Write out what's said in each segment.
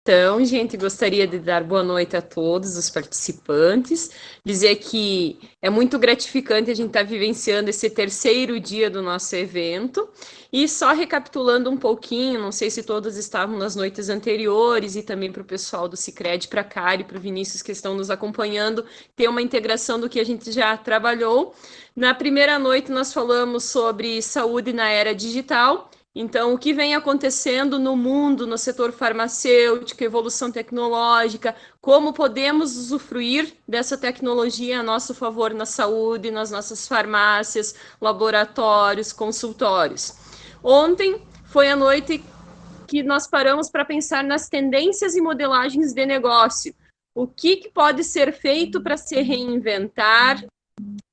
Então, gente, gostaria de dar boa noite a todos os participantes, dizer que é muito gratificante a gente estar vivenciando esse terceiro dia do nosso evento, e só recapitulando um pouquinho, não sei se todos estavam nas noites anteriores, e também para o pessoal do Sicredi, para a Cari, para o Vinícius que estão nos acompanhando, ter uma integração do que a gente já trabalhou. Na primeira noite nós falamos sobre saúde na era digital. Então, o que vem acontecendo no mundo, no setor farmacêutico, evolução tecnológica, como podemos usufruir dessa tecnologia a nosso favor na saúde, nas nossas farmácias, laboratórios, consultórios. Ontem foi a noite que nós paramos para pensar nas tendências e modelagens de negócio. O que pode ser feito para se reinventar,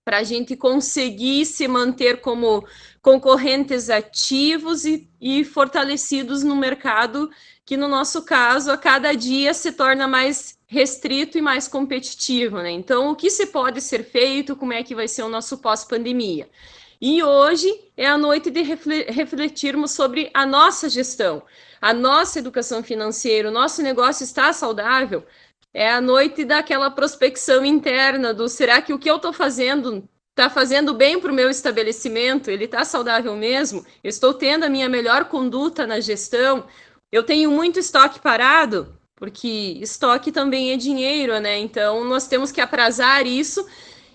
para a gente conseguir se manter como concorrentes ativos e fortalecidos no mercado, que no nosso caso, a cada dia se torna mais restrito e mais competitivo, né? Então, o que se pode ser feito, como é que vai ser o nosso pós-pandemia? E hoje é a noite de refletirmos sobre a nossa gestão, a nossa educação financeira, o nosso negócio está saudável? É a noite daquela prospecção interna do será que o que eu estou fazendo está fazendo bem para o meu estabelecimento? Ele está saudável mesmo? Eu estou tendo a minha melhor conduta na gestão? Eu tenho muito estoque parado? Porque estoque também é dinheiro, né? Então nós temos que aprazar isso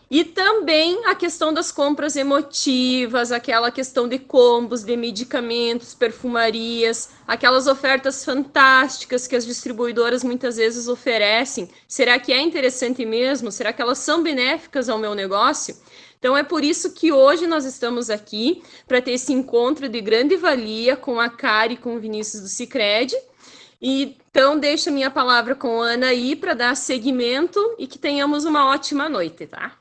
e também a questão das compras emotivas, aquela questão de combos, de medicamentos, perfumarias, aquelas ofertas fantásticas que as distribuidoras muitas vezes oferecem. Será que é interessante mesmo? Será que elas são benéficas ao meu negócio? Então é por isso que hoje nós estamos aqui para ter esse encontro de grande valia com a Cari e com o Vinícius do Sicredi. Então deixo a minha palavra com a Ana aí para dar seguimento e que tenhamos uma ótima noite, tá?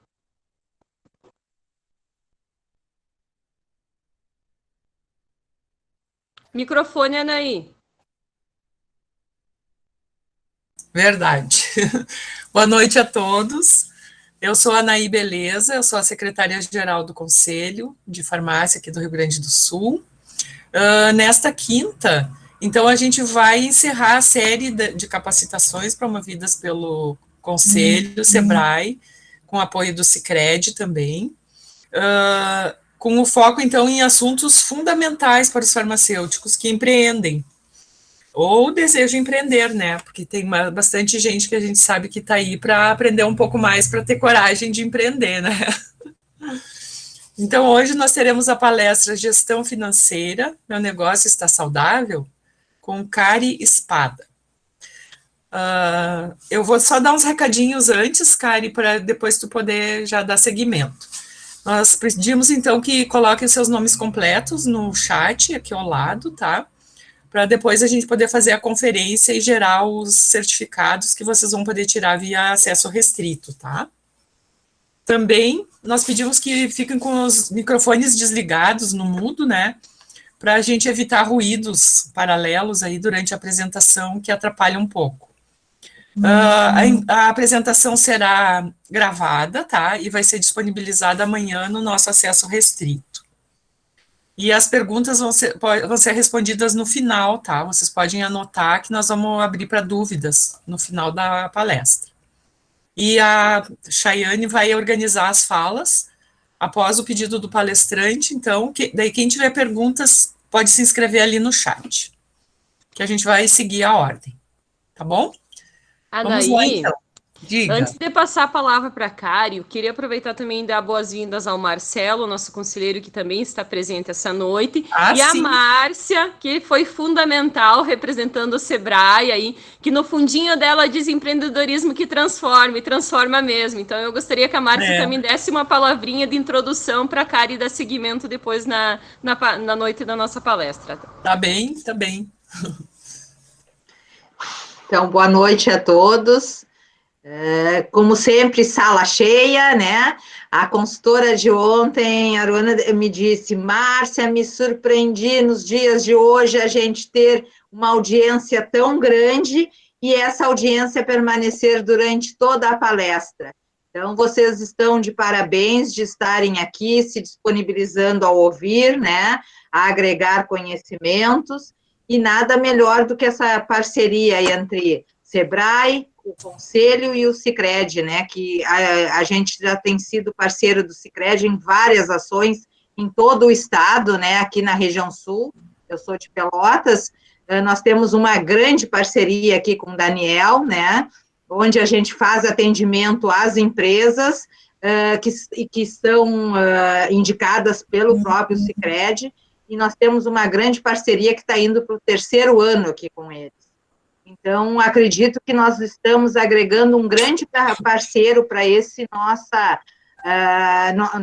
Microfone, Anaí. Verdade. Boa noite a todos. Eu sou a Anaí Beleza, eu sou a secretária-geral do Conselho de Farmácia aqui do Rio Grande do Sul. Nesta quinta, então, a gente vai encerrar a série de capacitações promovidas pelo Conselho, SEBRAE, com apoio do Sicredi também, com o foco, então, em assuntos fundamentais para os farmacêuticos que empreendem, ou desejam empreender, né? Porque tem bastante gente que a gente sabe que está aí para aprender um pouco mais, para ter coragem de empreender, né? Então, hoje nós teremos a palestra Gestão Financeira, Meu Negócio Está Saudável, com Cari Espada. Eu vou só dar uns recadinhos antes, Cari, para depois tu poder já dar seguimento. Nós pedimos, então, que coloquem seus nomes completos no chat, aqui ao lado, tá? Para depois a gente poder fazer a conferência e gerar os certificados que vocês vão poder tirar via acesso restrito, tá? Também, nós pedimos que fiquem com os microfones desligados no mudo, né? Para a gente evitar ruídos paralelos aí durante a apresentação que atrapalham um pouco. A apresentação será gravada, tá? E vai ser disponibilizada amanhã no nosso acesso restrito. E as perguntas vão ser respondidas no final, tá? Vocês podem anotar que nós vamos abrir para dúvidas no final da palestra. E a Chayane vai organizar as falas após o pedido do palestrante, então, daí quem tiver perguntas pode se inscrever ali no chat, que a gente vai seguir a ordem, tá bom? Vamos lá, então. Diga. Antes de passar a palavra para a Cari, eu queria aproveitar também e dar boas-vindas ao Marcelo, nosso conselheiro que também está presente essa noite, e a Márcia, que foi fundamental representando o Sebrae aí, que no fundinho dela diz empreendedorismo que transforma, e transforma mesmo. Então eu gostaria que a Márcia também desse uma palavrinha de introdução para a Cari dar seguimento depois na noite da nossa palestra. Tá bem, tá bem. Então, boa noite a todos. Como sempre, sala cheia, né? A consultora de ontem, a Aruana, me disse, Márcia, me surpreendi nos dias de hoje a gente ter uma audiência tão grande e essa audiência permanecer durante toda a palestra. Então, vocês estão de parabéns de estarem aqui, se disponibilizando a ouvir, né? A agregar conhecimentos. e nada melhor do que essa parceria entre Sebrae, o Conselho e o Sicredi, né, que a gente já tem sido parceiro do Sicredi em várias ações em todo o estado, né, aqui na região sul, eu sou de Pelotas, nós temos uma grande parceria aqui com o Daniel, né, onde a gente faz atendimento às empresas que são indicadas pelo próprio Sicredi, e nós temos uma grande parceria que está indo para o 3º ano aqui com eles. Então, acredito que nós estamos agregando um grande parceiro para esse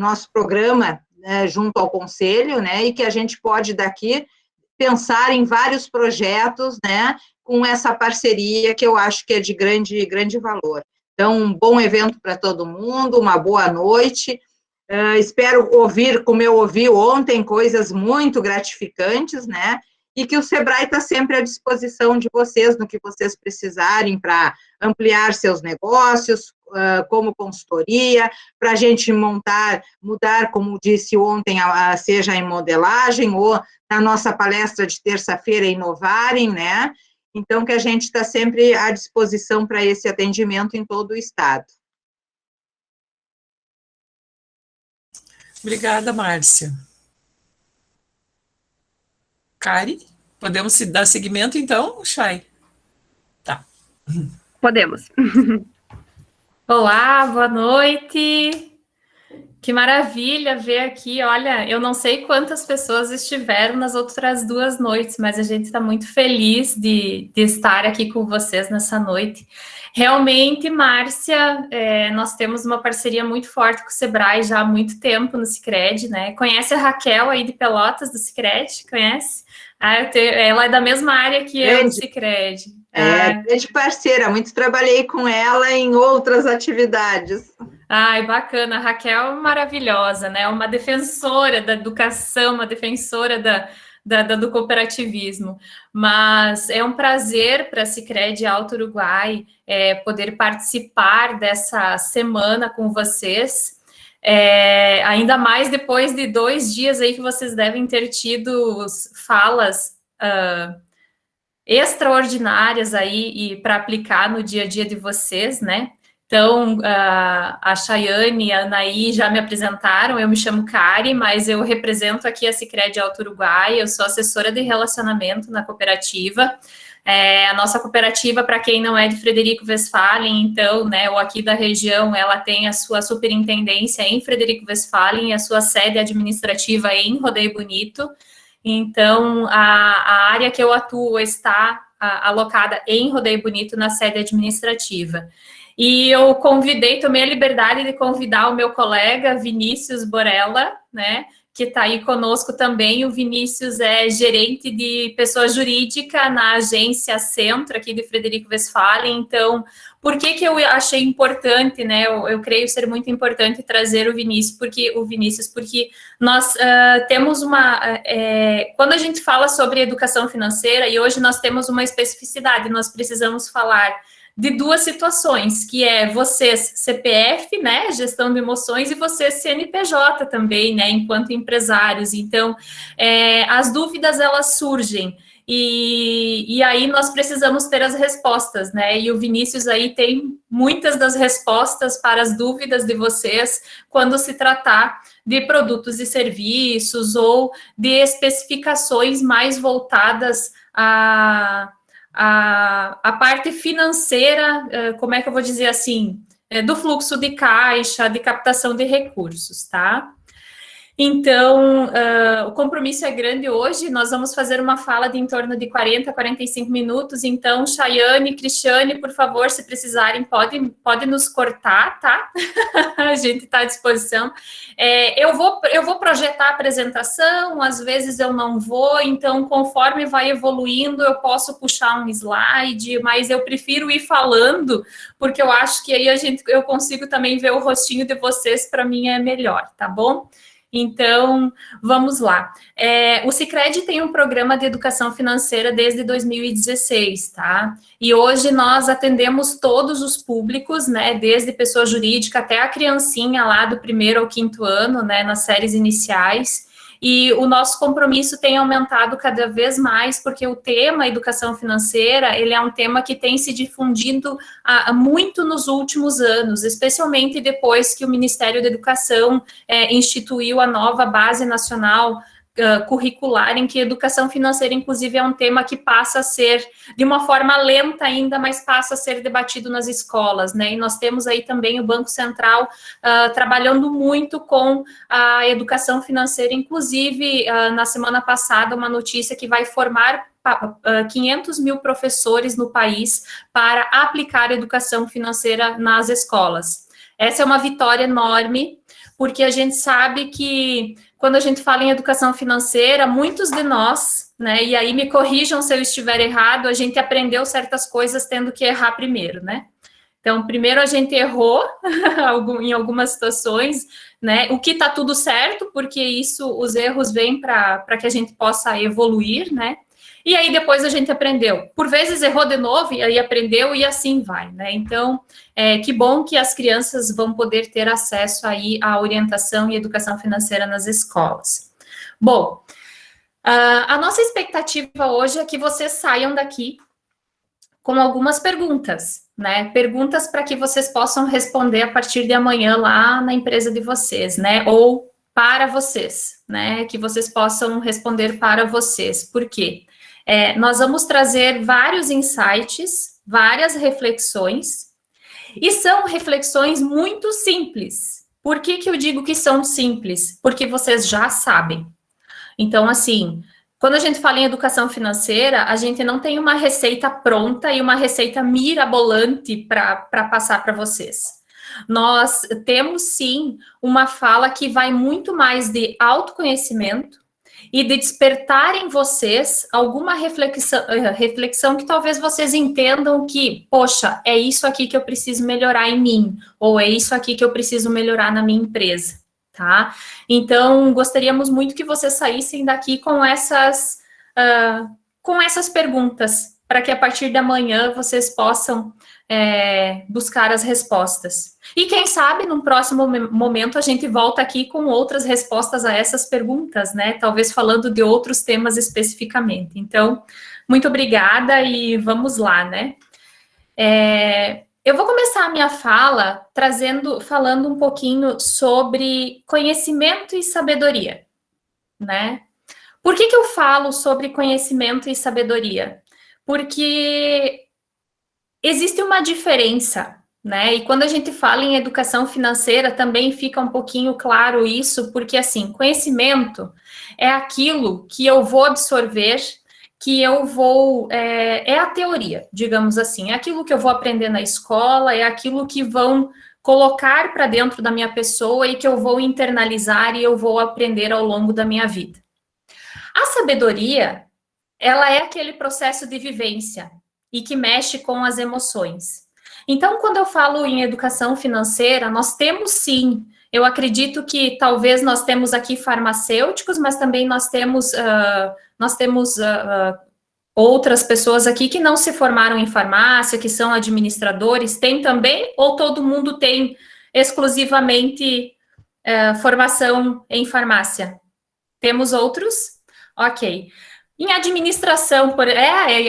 nosso programa, junto ao Conselho, né, e que a gente pode daqui pensar em vários projetos, né, com essa parceria que eu acho que é de grande valor. Então, um bom evento para todo mundo, uma boa noite. Espero ouvir, como eu ouvi ontem, coisas muito gratificantes, né? E que o Sebrae está sempre à disposição de vocês, no que vocês precisarem para ampliar seus negócios, como consultoria, para a gente mudar, como disse ontem, seja em modelagem, ou na nossa palestra de terça-feira, Inovarem, né? Então, que a gente está sempre à disposição para esse atendimento em todo o estado. Obrigada, Márcia. Kari, podemos dar seguimento, então, Chay? Tá. Podemos. Olá, boa noite. Que maravilha ver aqui. Olha, eu não sei quantas pessoas estiveram nas outras 2 noites, mas a gente está muito feliz de estar aqui com vocês nessa noite. Realmente, Márcia, nós temos uma parceria muito forte com o Sebrae já há muito tempo no Sicredi, né? Conhece a Raquel aí de Pelotas, do Sicredi? Conhece? Ela é da mesma área que eu, do Sicredi. Grande parceira, muito trabalhei com ela em outras atividades. Ai, bacana. A Raquel é maravilhosa, né? Uma defensora da educação, uma defensora do cooperativismo. Mas é um prazer para a Sicredi Alto Uruguai poder participar dessa semana com vocês. Ainda mais depois de 2 dias aí que vocês devem ter tido falas extraordinárias aí e para aplicar no dia a dia de vocês, né? Então, a Chayane e a Anaí já me apresentaram, eu me chamo Kari, mas eu represento aqui a Sicredi Alto Uruguai, eu sou assessora de relacionamento na cooperativa. A nossa cooperativa, para quem não é de Frederico Westphalen, então, né, ou aqui da região, ela tem a sua superintendência em Frederico Westphalen e a sua sede administrativa em Rodeio Bonito. Então, a área que eu atuo está alocada em Rodeio Bonito, na sede administrativa. E eu tomei a liberdade de convidar o meu colega Vinícius Borella, né, que está aí conosco também. O Vinícius é gerente de pessoa jurídica na agência Centro, aqui de Frederico Westphalen. Então, por que eu achei importante, né, eu creio ser muito importante trazer o Vinícius, porque nós temos quando a gente fala sobre educação financeira, e hoje nós temos uma especificidade, nós precisamos falar de 2 situações, que é vocês CPF, né, gestão de emoções, e vocês CNPJ também, né, enquanto empresários. Então, as dúvidas, elas surgem, e aí nós precisamos ter as respostas, né, e o Vinícius aí tem muitas das respostas para as dúvidas de vocês, quando se tratar de produtos e serviços, ou de especificações mais voltadas a parte financeira, como é que eu vou dizer assim, do fluxo de caixa, de captação de recursos, tá? Então, o compromisso é grande hoje, nós vamos fazer uma fala de em torno de 40, 45 minutos, então, Chayane, Cristiane, por favor, se precisarem, pode nos cortar, tá? A gente está à disposição. Eu vou projetar a apresentação, às vezes eu não vou, então, conforme vai evoluindo, eu posso puxar um slide, mas eu prefiro ir falando, porque eu acho que aí eu consigo também ver o rostinho de vocês, para mim é melhor, tá bom? Então, vamos lá. O Sicredi tem um programa de educação financeira desde 2016, tá? E hoje nós atendemos todos os públicos, né? Desde pessoa jurídica até a criancinha lá do 1º ao 5º ano, né? Nas séries iniciais. E o nosso compromisso tem aumentado cada vez mais, porque o tema educação financeira, ele é um tema que tem se difundido muito nos últimos anos, especialmente depois que o Ministério da Educação instituiu a nova Base Nacional curricular, em que educação financeira, inclusive, é um tema que passa a ser, de uma forma lenta ainda, mas passa a ser debatido nas escolas, né? E nós temos aí também o Banco Central trabalhando muito com a educação financeira, inclusive, na semana passada, uma notícia que vai formar 500 mil professores no país para aplicar a educação financeira nas escolas. Essa é uma vitória enorme, porque a gente sabe que quando a gente fala em educação financeira, muitos de nós, né, e aí me corrijam se eu estiver errado, a gente aprendeu certas coisas tendo que errar primeiro, né? Então, primeiro a gente errou em algumas situações, né, o que está tudo certo, porque os erros vêm para que a gente possa evoluir, né? E aí depois a gente aprendeu. Por vezes errou de novo, e aí aprendeu, e assim vai, né? Então, que bom que as crianças vão poder ter acesso aí à orientação e educação financeira nas escolas. Bom, a nossa expectativa hoje é que vocês saiam daqui com algumas perguntas, né? Perguntas para que vocês possam responder a partir de amanhã lá na empresa de vocês, né? Ou para vocês, né? Que vocês possam responder para vocês. Por quê? Nós vamos trazer vários insights, várias reflexões, e são reflexões muito simples. Por que eu digo que são simples? Porque vocês já sabem. Então, assim, quando a gente fala em educação financeira, a gente não tem uma receita pronta e uma receita mirabolante para passar para vocês. Nós temos, sim, uma fala que vai muito mais de autoconhecimento e de despertar em vocês alguma reflexão que talvez vocês entendam que, poxa, é isso aqui que eu preciso melhorar em mim, ou é isso aqui que eu preciso melhorar na minha empresa, tá? Então, gostaríamos muito que vocês saíssem daqui com essas perguntas, para que a partir da manhã vocês possam buscar as respostas. E quem sabe, num próximo momento, a gente volta aqui com outras respostas a essas perguntas, né? Talvez falando de outros temas especificamente. Então, muito obrigada e vamos lá, né? Eu vou começar a minha fala falando um pouquinho sobre conhecimento e sabedoria, né? Por que eu falo sobre conhecimento e sabedoria? Porque existe uma diferença, né? E quando a gente fala em educação financeira, também fica um pouquinho claro isso, porque, assim, conhecimento é aquilo que eu vou absorver, que eu vou... é a teoria, digamos assim. É aquilo que eu vou aprender na escola, é aquilo que vão colocar para dentro da minha pessoa e que eu vou internalizar e eu vou aprender ao longo da minha vida. A sabedoria, ela é aquele processo de vivência e que mexe com as emoções. Então, quando eu falo em educação financeira, nós temos sim, eu acredito que talvez nós temos aqui farmacêuticos, mas também nós temos outras pessoas aqui que não se formaram em farmácia, que são administradores, tem também, ou todo mundo tem exclusivamente formação em farmácia? Temos outros? Ok. Em administração,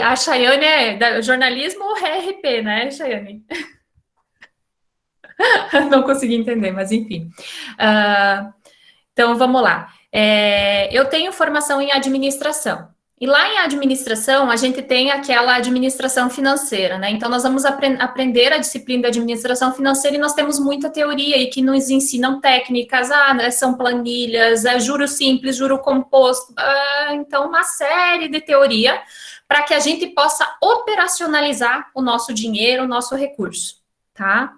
a Chayane é jornalismo ou RP, né, Chayane? Não consegui entender, mas enfim. Então, vamos lá. Eu tenho formação em administração. E lá em administração, a gente tem aquela administração financeira, né? Então, nós vamos aprender a disciplina de administração financeira e nós temos muita teoria e que nos ensinam técnicas, são planilhas, juro simples, juro composto, então uma série de teoria para que a gente possa operacionalizar o nosso dinheiro, o nosso recurso, tá?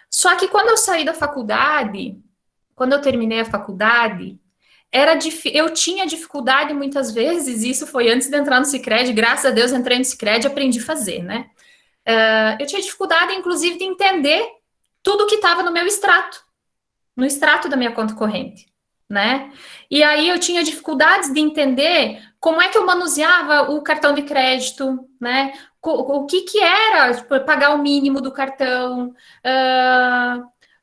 Só que quando eu saí da faculdade, quando eu terminei a faculdade, eu tinha dificuldade muitas vezes, isso foi antes de entrar no Sicredi, graças a Deus entrei no Sicredi e aprendi a fazer, né? Eu tinha dificuldade, inclusive, de entender tudo que estava no meu extrato, no extrato da minha conta corrente, né? E aí eu tinha dificuldades de entender como é que eu manuseava o cartão de crédito, né? O que era pagar o mínimo do cartão,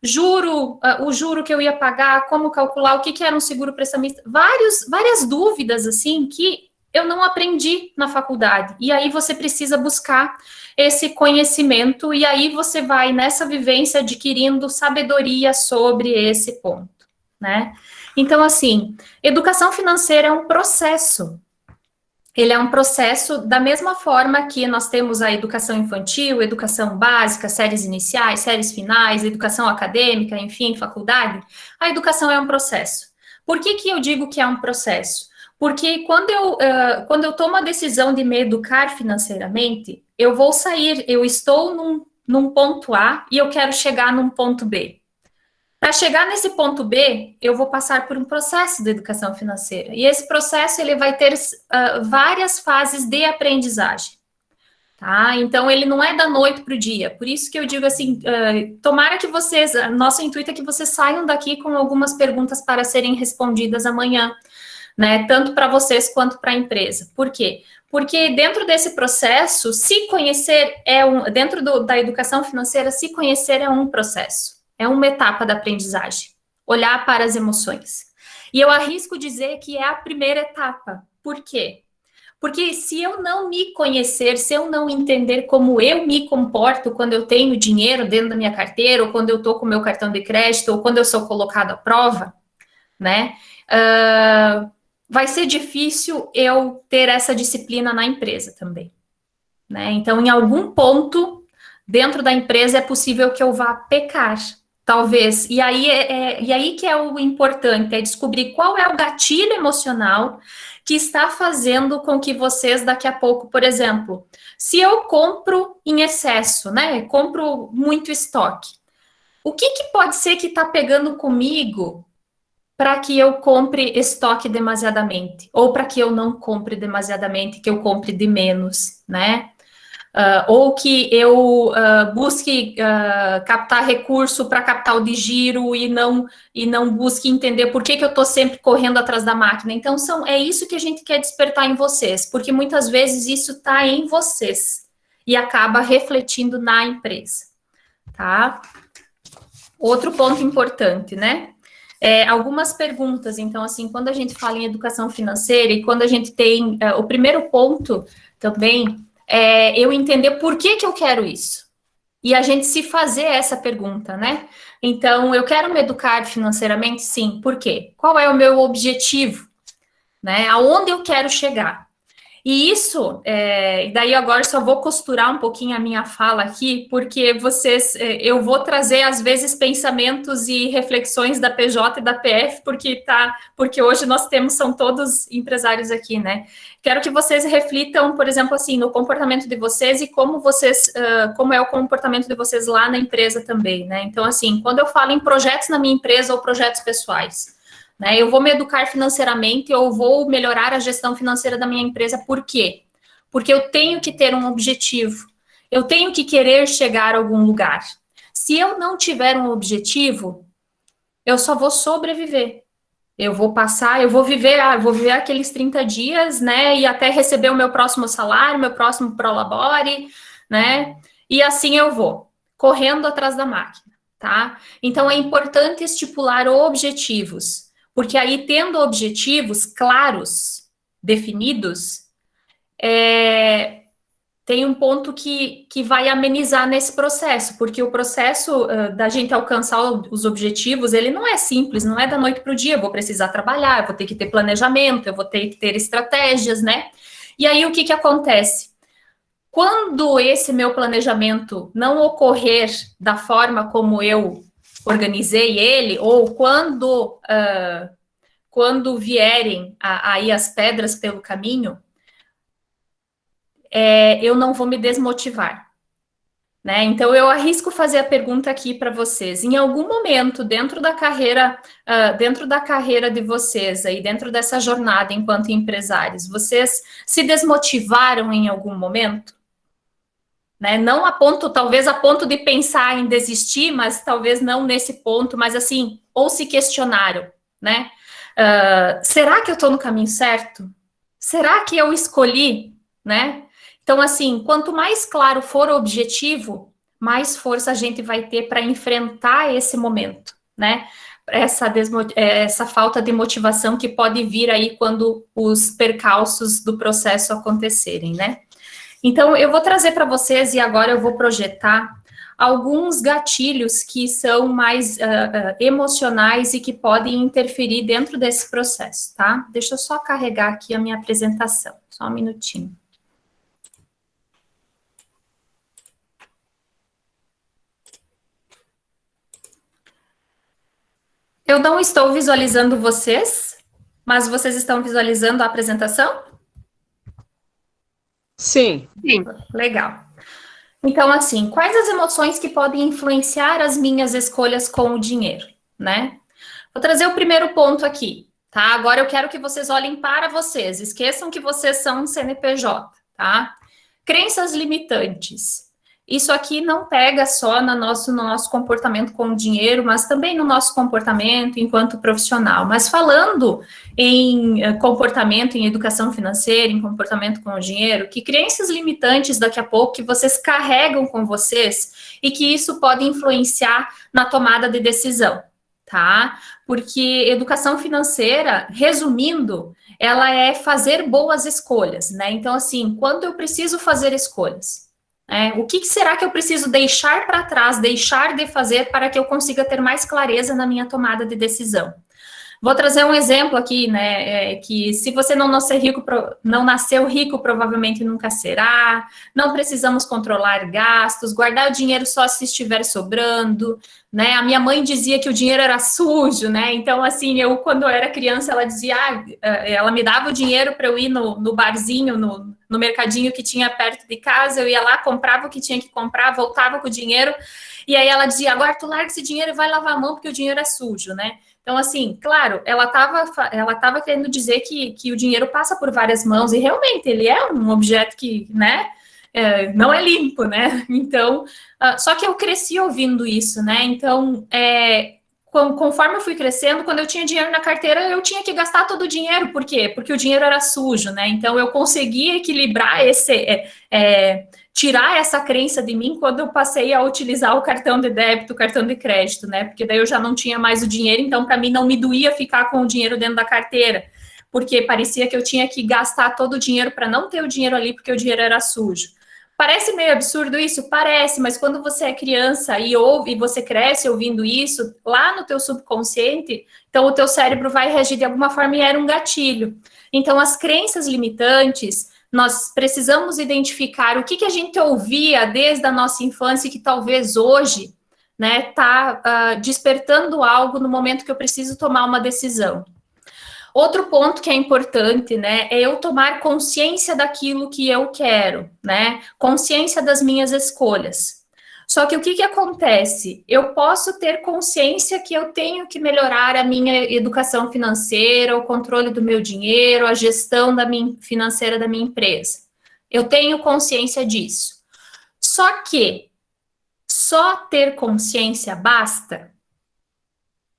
o juro que eu ia pagar, como calcular, o que era um seguro prestamista, várias dúvidas, assim, que eu não aprendi na faculdade. E aí você precisa buscar esse conhecimento, e aí você vai, nessa vivência, adquirindo sabedoria sobre esse ponto, né? Então, assim, educação financeira é um processo. Ele é um processo da mesma forma que nós temos a educação infantil, educação básica, séries iniciais, séries finais, educação acadêmica, enfim, faculdade. A educação é um processo. Por que que eu digo que é um processo? Porque quando eu tomo a decisão de me educar financeiramente, eu estou num ponto A e eu quero chegar num ponto B. Para chegar nesse ponto B, eu vou passar por um processo de educação financeira. E esse processo ele vai ter várias fases de aprendizagem. Tá? Então, ele não é da noite para o dia. Por isso que eu digo assim, tomara que vocês, nosso intuito é que vocês saiam daqui com algumas perguntas para serem respondidas amanhã, né? Tanto para vocês quanto para a empresa. Por quê? Porque dentro desse processo, se conhecer dentro da educação financeira, se conhecer é um processo. É uma etapa da aprendizagem, olhar para as emoções. E eu arrisco dizer que é a primeira etapa. Por quê? Porque se eu não me conhecer, se eu não entender como eu me comporto quando eu tenho dinheiro dentro da minha carteira, ou quando eu estou com o meu cartão de crédito, ou quando eu sou colocado à prova, né? Vai ser difícil eu ter essa disciplina na empresa também, né? Então, em algum ponto, dentro da empresa, é possível que eu vá pecar. Talvez, e aí que é o importante, é descobrir qual é o gatilho emocional que está fazendo com que vocês daqui a pouco, por exemplo, se eu compro em excesso, né, compro muito estoque, o que pode ser que está pegando comigo para que eu compre estoque demasiadamente, ou para que eu não compre demasiadamente, que eu compre de menos, né? Ou que eu busque captar recurso para capital de giro e não busque entender por que eu estou sempre correndo atrás da máquina. Então, é isso que a gente quer despertar em vocês, porque muitas vezes isso está em vocês e acaba refletindo na empresa, tá? Outro ponto importante, né? Algumas perguntas. Então, assim, quando a gente fala em educação financeira e quando a gente tem o primeiro ponto também, eu entender por que eu quero isso. E a gente se fazer essa pergunta, né? Então, eu quero me educar financeiramente? Sim. Por quê? Qual é o meu objetivo? Né? Aonde eu quero chegar? E isso, daí agora só vou costurar um pouquinho a minha fala aqui, porque eu vou trazer às vezes pensamentos e reflexões da PJ e da PF, porque hoje são todos empresários aqui, né? Quero que vocês reflitam, por exemplo, assim, no comportamento de vocês e como é o comportamento de vocês lá na empresa também, né? Então, assim, quando eu falo em projetos na minha empresa ou projetos pessoais, né, eu vou me educar financeiramente, eu vou melhorar a gestão financeira da minha empresa. Por quê? Porque eu tenho que ter um objetivo. Eu tenho que querer chegar a algum lugar. Se eu não tiver um objetivo, eu só vou sobreviver. Eu vou viver aqueles 30 dias, né, e até receber o meu próximo salário, meu próximo prolabore, né, e assim eu vou, correndo atrás da máquina, tá? Então, é importante estipular objetivos. Porque aí, tendo objetivos claros, definidos, tem um ponto que vai amenizar nesse processo, porque o processo da gente alcançar os objetivos, ele não é simples, não é da noite para o dia. Eu vou precisar trabalhar, eu vou ter que ter planejamento, eu vou ter que ter estratégias, né? E aí, o que acontece? Quando esse meu planejamento não ocorrer da forma como eu organizei ele, ou quando vierem aí as pedras pelo caminho, eu não vou me desmotivar, né? Então, eu arrisco fazer a pergunta aqui para vocês. Em algum momento, dentro da carreira de vocês, aí, dentro dessa jornada enquanto empresários, vocês se desmotivaram em algum momento? Né? Não talvez a ponto de pensar em desistir, mas talvez não nesse ponto, mas assim, ou se questionaram, né? Será que eu estou no caminho certo? Será que eu escolhi, né? Então, assim, quanto mais claro for o objetivo, mais força a gente vai ter para enfrentar esse momento, né? Essa falta de motivação que pode vir aí quando os percalços do processo acontecerem, né? Então, eu vou trazer para vocês, e agora eu vou projetar alguns gatilhos que são mais emocionais e que podem interferir dentro desse processo, tá? Deixa eu só carregar aqui a minha apresentação, só um minutinho. Eu não estou visualizando vocês, mas vocês estão visualizando a apresentação? Sim. Sim. Legal. Então, assim, quais as emoções que podem influenciar as minhas escolhas com o dinheiro, né? Vou trazer o primeiro ponto aqui, tá? Agora eu quero que vocês olhem para vocês, esqueçam que vocês são um CNPJ, tá? Crenças limitantes. Isso aqui não pega só no nosso comportamento com o dinheiro, mas também no nosso comportamento enquanto profissional. Mas falando em comportamento, em educação financeira, em comportamento com o dinheiro, que crenças limitantes daqui a pouco que vocês carregam com vocês e que isso pode influenciar na tomada de decisão, tá? Porque educação financeira, resumindo, ela é fazer boas escolhas, né? Então, assim, quando eu preciso fazer escolhas, o que será que eu preciso deixar para trás, deixar de fazer para que eu consiga ter mais clareza na minha tomada de decisão? Vou trazer um exemplo aqui, né, que se você não nasceu rico, provavelmente nunca será, não precisamos controlar gastos, guardar o dinheiro só se estiver sobrando, né, a minha mãe dizia que o dinheiro era sujo, né, então, assim, quando eu era criança, ela dizia, ela me dava o dinheiro para eu ir no barzinho, no mercadinho que tinha perto de casa, eu ia lá, comprava o que tinha que comprar, voltava com o dinheiro, e aí ela dizia, agora tu larga esse dinheiro e vai lavar a mão, porque o dinheiro é sujo, né. Então, assim, claro, ela estava querendo dizer que o dinheiro passa por várias mãos, e realmente ele é um objeto que, né, não é limpo, né? Então, só que eu cresci ouvindo isso, né? Então, conforme eu fui crescendo, quando eu tinha dinheiro na carteira, eu tinha que gastar todo o dinheiro. Por quê? Porque o dinheiro era sujo, né? Então, eu consegui equilibrar tirar essa crença de mim quando eu passei a utilizar o cartão de débito, o cartão de crédito, né? Porque daí eu já não tinha mais o dinheiro, então para mim não me doía ficar com o dinheiro dentro da carteira, porque parecia que eu tinha que gastar todo o dinheiro para não ter o dinheiro ali, porque o dinheiro era sujo. Parece meio absurdo isso? Parece, mas quando você é criança e você cresce ouvindo isso, lá no teu subconsciente, então o teu cérebro vai reagir de alguma forma e era um gatilho. Então as crenças limitantes, nós precisamos identificar o que a gente ouvia desde a nossa infância e que talvez hoje, né, está despertando algo no momento que eu preciso tomar uma decisão. Outro ponto que é importante, né, é eu tomar consciência daquilo que eu quero, né, consciência das minhas escolhas. Só que o que acontece? Eu posso ter consciência que eu tenho que melhorar a minha educação financeira, o controle do meu dinheiro, a gestão financeira da minha empresa. Eu tenho consciência disso. Só que só ter consciência basta?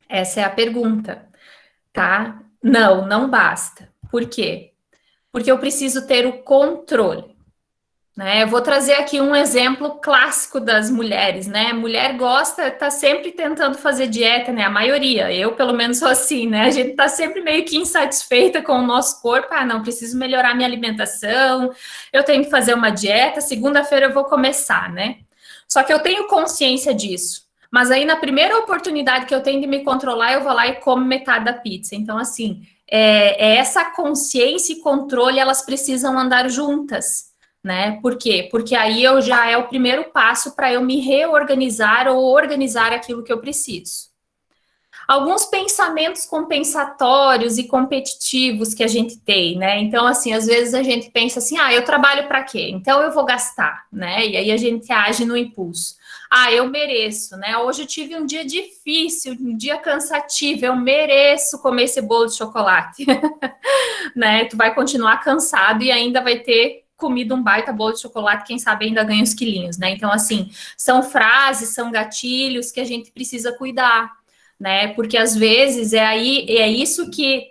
Essa é a pergunta, tá? Não basta. Por quê? Porque eu preciso ter o controle. Eu vou trazer aqui um exemplo clássico das mulheres, né? Mulher tá sempre tentando fazer dieta, né? A maioria, eu pelo menos sou assim, né? A gente tá sempre meio que insatisfeita com o nosso corpo. Não, preciso melhorar minha alimentação, eu tenho que fazer uma dieta, segunda-feira eu vou começar, né? Só que eu tenho consciência disso. Mas aí, na primeira oportunidade que eu tenho de me controlar, eu vou lá e como metade da pizza. Então, assim, essa consciência e controle, elas precisam andar juntas. Né? Por quê? Porque aí já é o primeiro passo para eu me reorganizar ou organizar aquilo que eu preciso. Alguns pensamentos compensatórios e competitivos que a gente tem, né? Então, assim, às vezes a gente pensa assim, eu trabalho para quê? Então eu vou gastar, né? E aí a gente age no impulso. Eu mereço, né? Hoje eu tive um dia difícil, um dia cansativo, eu mereço comer esse bolo de chocolate, né? Tu vai continuar cansado e ainda vai ter comido um baita bolo de chocolate, quem sabe ainda ganha uns quilinhos, né? Então, assim, são frases, são gatilhos que a gente precisa cuidar, né? Porque às vezes é isso que,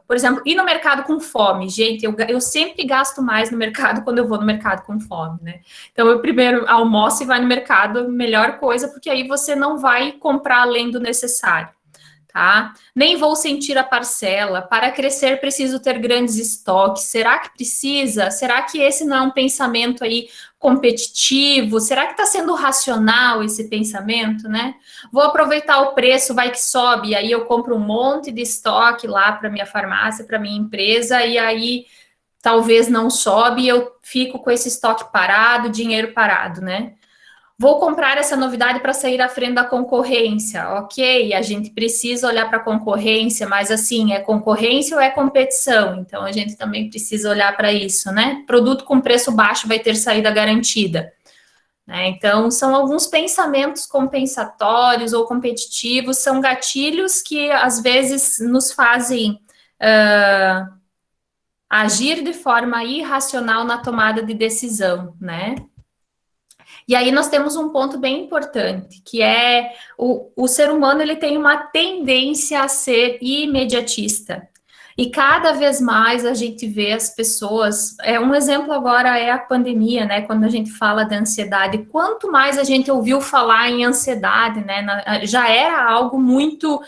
por exemplo, ir no mercado com fome. Gente, eu sempre gasto mais no mercado quando eu vou no mercado com fome, né? Então, eu primeiro almoço e vai no mercado, melhor coisa, porque aí você não vai comprar além do necessário. Tá? Nem vou sentir a parcela. Para crescer, preciso ter grandes estoques. Será que precisa? Será que esse não é um pensamento aí competitivo? Será que está sendo racional esse pensamento, né? Vou aproveitar o preço, vai que sobe, aí eu compro um monte de estoque lá para minha farmácia, para minha empresa, e aí talvez não sobe e eu fico com esse estoque parado, dinheiro parado, né? Vou comprar essa novidade para sair à frente da concorrência. Ok, a gente precisa olhar para a concorrência, mas assim, é concorrência ou é competição? Então, a gente também precisa olhar para isso, né? Produto com preço baixo vai ter saída garantida. Né? Então, são alguns pensamentos compensatórios ou competitivos, são gatilhos que, às vezes, nos fazem agir de forma irracional na tomada de decisão, né? E aí nós temos um ponto bem importante, que é o ser humano, ele tem uma tendência a ser imediatista. E cada vez mais a gente vê as pessoas, um exemplo agora é a pandemia, né, quando a gente fala de ansiedade, quanto mais a gente ouviu falar em ansiedade, né, já era algo muito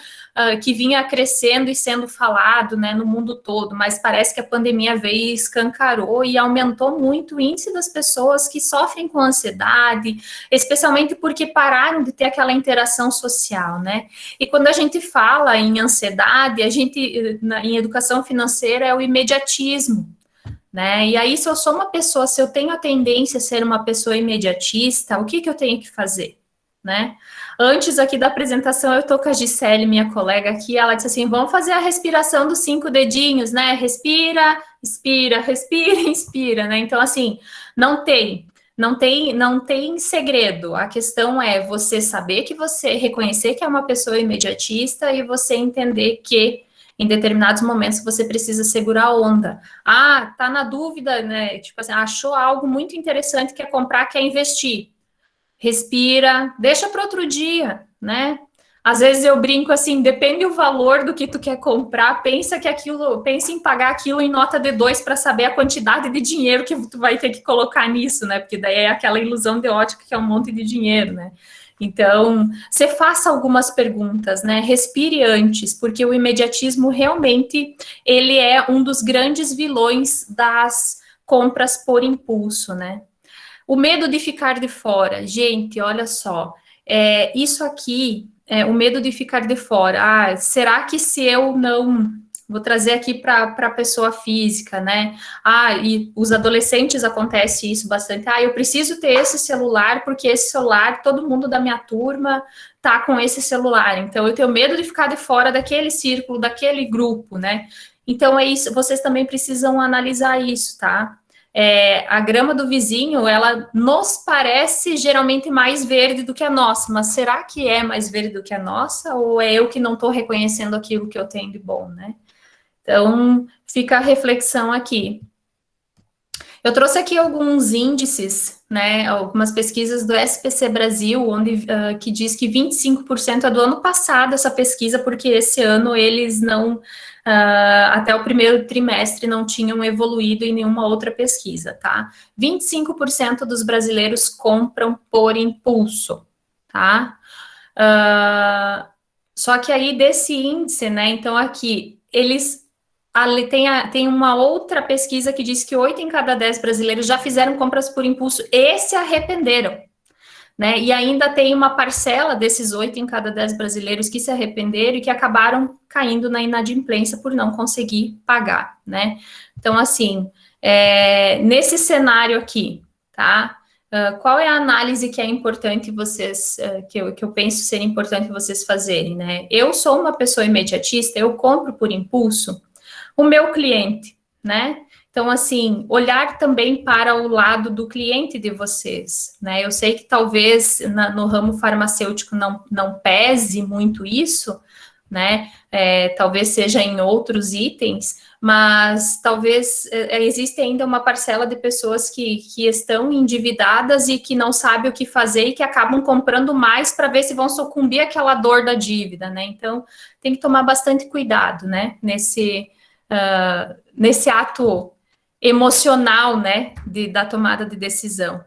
que vinha crescendo e sendo falado, né, no mundo todo, mas parece que a pandemia veio e escancarou e aumentou muito o índice das pessoas que sofrem com ansiedade, especialmente porque pararam de ter aquela interação social, né, e quando a gente fala em ansiedade, a gente, em educação financeira, é o imediatismo, né, e aí se eu sou uma pessoa, se eu tenho a tendência a ser uma pessoa imediatista, o que eu tenho que fazer, né? Antes aqui da apresentação, eu tô com a Gisele, minha colega aqui, ela disse assim, vamos fazer a respiração dos 5 dedinhos, né? Respira, expira, respira, inspira, né? Então, assim, não tem segredo. A questão é você saber que reconhecer que é uma pessoa imediatista e você entender que em determinados momentos você precisa segurar a onda. Ah, tá na dúvida, né? Tipo assim, achou algo muito interessante, quer comprar, quer investir. Respira, deixa para outro dia, né? Às vezes eu brinco assim, depende do valor do que tu quer comprar, pensa em pagar aquilo em nota de 2 para saber a quantidade de dinheiro que tu vai ter que colocar nisso, né? Porque daí é aquela ilusão de ótica que é um monte de dinheiro, né? Então, você faça algumas perguntas, né? Respire antes, porque o imediatismo realmente, ele é um dos grandes vilões das compras por impulso, né? O medo de ficar de fora, gente, olha só, isso aqui, o medo de ficar de fora, será que se eu não, vou trazer aqui para a pessoa física, né, e os adolescentes acontece isso bastante, eu preciso ter esse celular, porque esse celular, todo mundo da minha turma tá com esse celular, então eu tenho medo de ficar de fora daquele círculo, daquele grupo, né, então é isso, vocês também precisam analisar isso, tá? A grama do vizinho, ela nos parece geralmente mais verde do que a nossa, mas será que é mais verde do que a nossa, ou é eu que não estou reconhecendo aquilo que eu tenho de bom, né? Então, fica a reflexão aqui. Eu trouxe aqui alguns índices, né, algumas pesquisas do SPC Brasil, onde que diz que 25% é do ano passado essa pesquisa, porque esse ano eles não, até o primeiro trimestre, não tinham evoluído em nenhuma outra pesquisa, tá? 25% dos brasileiros compram por impulso, tá? Só que aí desse índice, né, então aqui, tem uma outra pesquisa que diz que 8 em cada 10 brasileiros já fizeram compras por impulso e se arrependeram, né? E ainda tem uma parcela desses 8 em cada 10 brasileiros que se arrependeram e que acabaram caindo na inadimplência por não conseguir pagar, né? Então, assim, nesse cenário aqui, tá? Qual é a análise que é importante vocês, que eu penso ser importante vocês fazerem, né? Eu sou uma pessoa imediatista, eu compro por impulso. O meu cliente, né? Então, assim, olhar também para o lado do cliente de vocês, né? Eu sei que talvez no ramo farmacêutico não pese muito isso, né? Talvez seja em outros itens, mas talvez existe ainda uma parcela de pessoas que estão endividadas e que não sabem o que fazer e que acabam comprando mais para ver se vão sucumbir àquela dor da dívida, né? Então, tem que tomar bastante cuidado, né? Nesse ato emocional, né? Da tomada de decisão.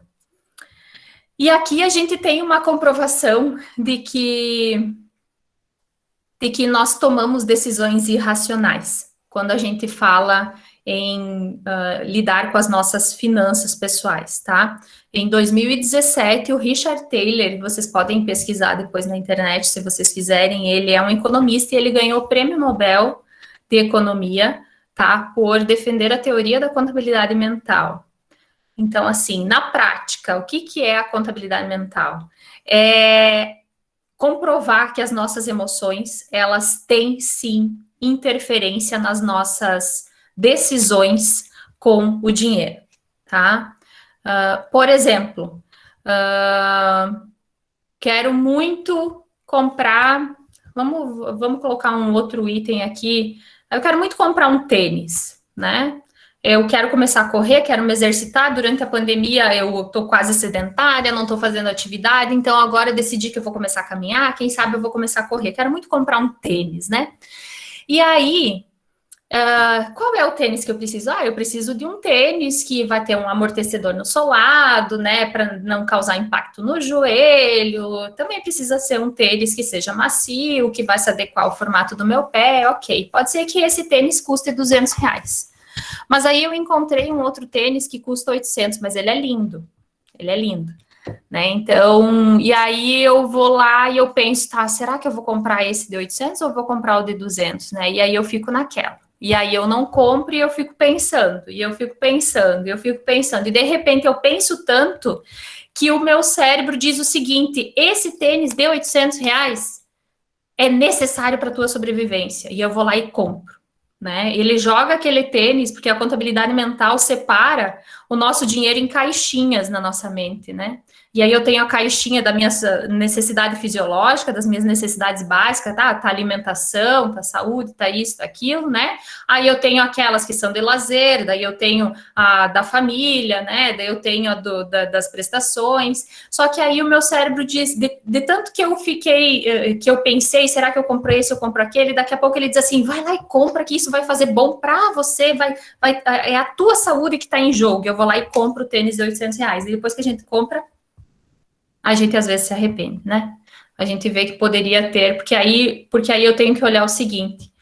E aqui a gente tem uma comprovação de que nós tomamos decisões irracionais quando a gente fala em lidar com as nossas finanças pessoais, tá? Em 2017, o Richard Thaler, vocês podem pesquisar depois na internet, se vocês quiserem, ele é um economista e ele ganhou o Prêmio Nobel de Economia, tá? Por defender a teoria da contabilidade mental. Então, assim, na prática, o que é a contabilidade mental? É comprovar que as nossas emoções, elas têm, sim, interferência nas nossas decisões com o dinheiro, tá? Por exemplo, quero muito comprar, vamos colocar um outro item aqui, eu quero muito comprar um tênis, né? Eu quero começar a correr, quero me exercitar. Durante a pandemia, eu estou quase sedentária, não estou fazendo atividade, então agora eu decidi que eu vou começar a caminhar, quem sabe eu vou começar a correr. Quero muito comprar um tênis, né? E aí, qual é o tênis que eu preciso? Eu preciso de um tênis que vai ter um amortecedor no solado, né, para não causar impacto no joelho. Também precisa ser um tênis que seja macio, que vai se adequar ao formato do meu pé. Ok, pode ser que esse tênis custe R$200. Mas aí eu encontrei um outro tênis que custa 800, mas ele é lindo, né? Então, e aí eu vou lá e eu penso, tá, será que eu vou comprar esse de 800 ou vou comprar o de 200, né? E aí eu fico naquela. E aí eu não compro e eu fico pensando, e de repente eu penso tanto que o meu cérebro diz o seguinte: esse tênis de R$800 é necessário para a tua sobrevivência, e eu vou lá e compro. Né? Ele joga aquele tênis, porque a contabilidade mental separa o nosso dinheiro em caixinhas na nossa mente, né? E aí eu tenho a caixinha da minha necessidade fisiológica, das minhas necessidades básicas, tá alimentação, tá saúde, tá isso, tá aquilo, né? Aí eu tenho aquelas que são de lazer, daí eu tenho a da família, né? Daí eu tenho a das prestações. Só que aí o meu cérebro diz, de tanto que eu fiquei, que eu pensei, será que eu compro esse, eu compro aquele? Daqui a pouco ele diz assim, vai lá e compra, que isso vai fazer bom para você, é a tua saúde que está em jogo. Eu vou lá e compro o tênis de R$800. E depois que a gente compra, a gente às vezes se arrepende, né? A gente vê que poderia ter, porque aí eu tenho que olhar o seguinte,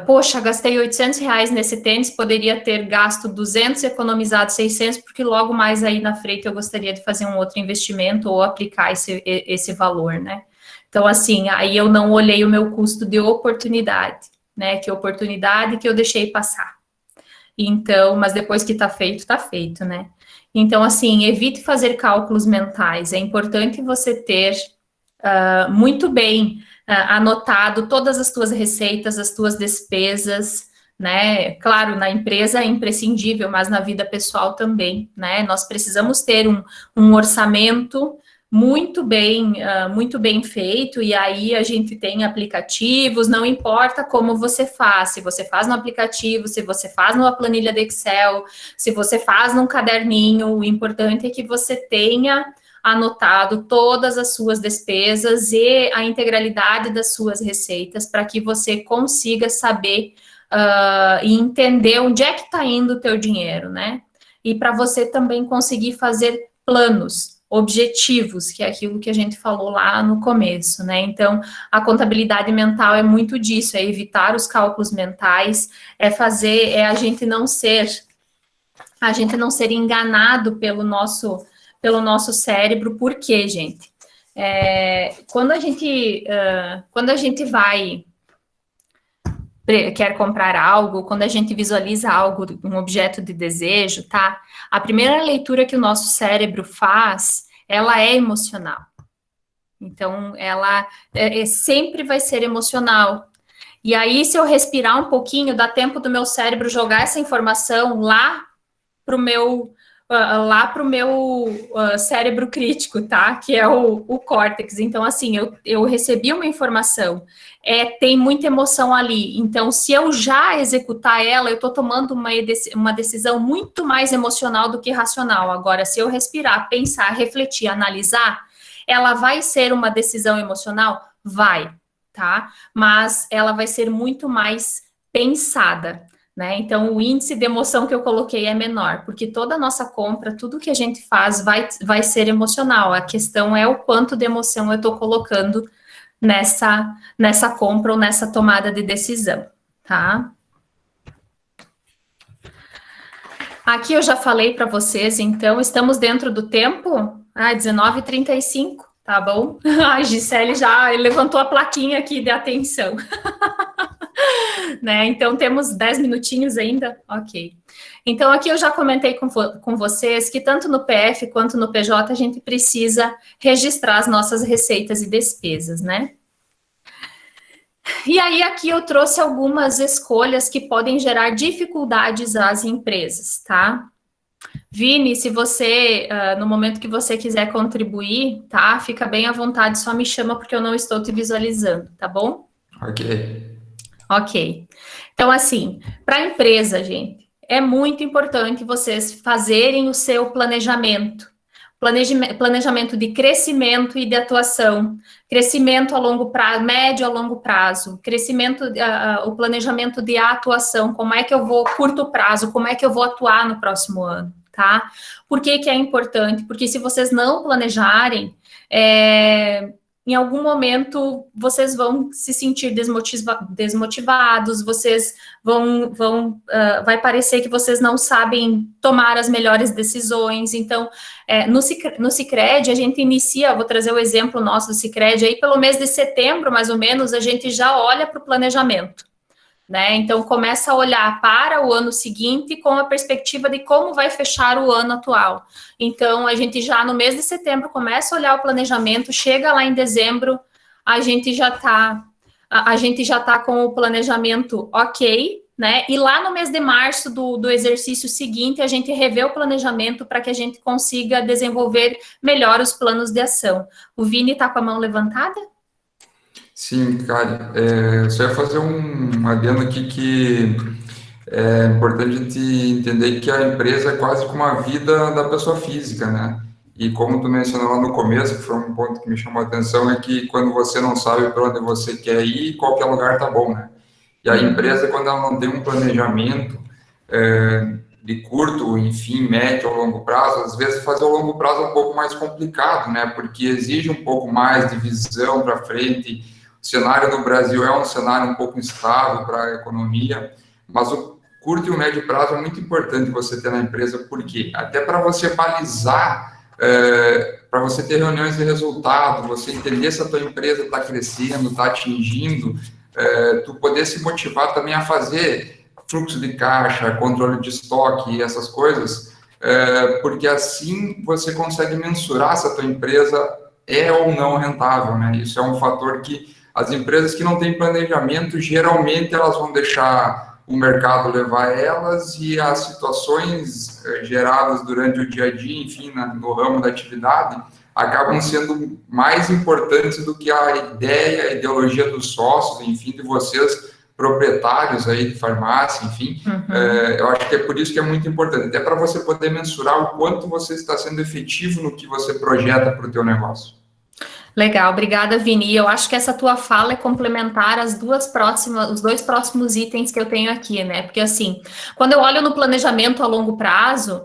poxa, gastei R$800 nesse tênis, poderia ter gasto 200, economizado 600, porque logo mais aí na frente eu gostaria de fazer um outro investimento ou aplicar esse valor, né? Então, assim, aí eu não olhei o meu custo de oportunidade, né? Que oportunidade que eu deixei passar. Então, mas depois que tá feito, né? Então, assim, evite fazer cálculos mentais. É importante você ter muito bem anotado todas as tuas receitas, as tuas despesas, né? Claro, na empresa é imprescindível, mas na vida pessoal também, né? Nós precisamos ter um orçamento muito bem feito, e aí a gente tem aplicativos, não importa como você faz, se você faz no aplicativo, se você faz numa planilha de Excel, se você faz num caderninho, o importante é que você tenha anotado todas as suas despesas e a integralidade das suas receitas, para que você consiga saber e entender onde é que está indo o teu dinheiro, né? E para você também conseguir fazer planos, objetivos, que é aquilo que a gente falou lá no começo, né? Então, a contabilidade mental é muito disso, é evitar os cálculos mentais, é a gente não ser enganado pelo nosso cérebro. Por quê, gente? Quando a gente quer comprar algo, quando a gente visualiza algo, um objeto de desejo, tá? A primeira leitura que o nosso cérebro faz, ela é emocional. Então, ela sempre vai ser emocional. E aí, se eu respirar um pouquinho, dá tempo do meu cérebro jogar essa informação lá pro lá para o meu cérebro crítico, tá? Que é o córtex. Então, assim, eu recebi uma informação, tem muita emoção ali. Então, se eu já executar ela, eu estou tomando uma decisão muito mais emocional do que racional. Agora, se eu respirar, pensar, refletir, analisar, ela vai ser uma decisão emocional? Vai, tá? Mas ela vai ser muito mais pensada. Né? Então, o índice de emoção que eu coloquei é menor, porque toda a nossa compra, tudo que a gente faz vai ser emocional. A questão é o quanto de emoção eu estou colocando nessa compra ou nessa tomada de decisão, tá? Aqui eu já falei para vocês, então, estamos dentro do tempo? 19h35, tá bom? A Gisele já levantou a plaquinha aqui de atenção. Né? Então, temos 10 minutinhos ainda? Ok. Então, aqui eu já comentei com vocês que tanto no PF quanto no PJ a gente precisa registrar as nossas receitas e despesas, né? E aí, aqui eu trouxe algumas escolhas que podem gerar dificuldades às empresas, tá? Vini, se você, no momento que você quiser contribuir, tá? Fica bem à vontade, só me chama porque eu não estou te visualizando, tá bom? Ok. Então, assim, para a empresa, gente, é muito importante vocês fazerem o seu planejamento. Planejamento de crescimento e de atuação. Crescimento a longo prazo, médio a longo prazo. Crescimento, o planejamento de atuação. Como é que eu vou, curto prazo, como é que eu vou atuar no próximo ano, tá? Por que que é importante? Porque se vocês não planejarem, em algum momento vocês vão se sentir desmotivados, vocês vai parecer que vocês não sabem tomar as melhores decisões. Então, no Sicredi, a gente inicia, vou trazer o exemplo nosso do Sicredi, aí pelo mês de setembro, mais ou menos, a gente já olha para o planejamento. Né? Então, começa a olhar para o ano seguinte com a perspectiva de como vai fechar o ano atual. Então, a gente já no mês de setembro começa a olhar o planejamento, chega lá em dezembro, a gente já tá com o planejamento ok, né? E lá no mês de março do exercício seguinte, a gente revê o planejamento para que a gente consiga desenvolver melhor os planos de ação. O Vini está com a mão levantada? Sim, cara, eu só ia fazer um adendo aqui que é importante a gente entender que a empresa é quase como a vida da pessoa física, né? E como tu mencionou lá no começo, que foi um ponto que me chamou a atenção, é que quando você não sabe para onde você quer ir, qualquer lugar tá bom, né? E a empresa, quando ela não tem um planejamento de curto, enfim, médio ou longo prazo, às vezes fazer o longo prazo é um pouco mais complicado, né? Porque exige um pouco mais de visão para frente. O cenário no Brasil é um cenário um pouco instável para a economia, mas o curto e o médio prazo é muito importante você ter na empresa, porque até para você balizar, para você ter reuniões de resultado, você entender se a tua empresa está crescendo, está atingindo, tu poder se motivar também a fazer fluxo de caixa, controle de estoque, essas coisas, porque assim você consegue mensurar se a tua empresa é ou não rentável, né? Isso é um fator que as empresas que não têm planejamento, geralmente elas vão deixar o mercado levar elas e as situações geradas durante o dia a dia, enfim, no ramo da atividade, acabam sendo mais importantes do que a ideia, a ideologia dos sócios, enfim, de vocês, proprietários aí de farmácia, enfim. Eu acho que é por isso que é muito importante, até para você poder mensurar o quanto você está sendo efetivo no que você projeta para o teu negócio. Legal, obrigada, Vini. Eu acho que essa tua fala é complementar os dois próximos itens que eu tenho aqui, né? Porque, assim, quando eu olho no planejamento a longo prazo,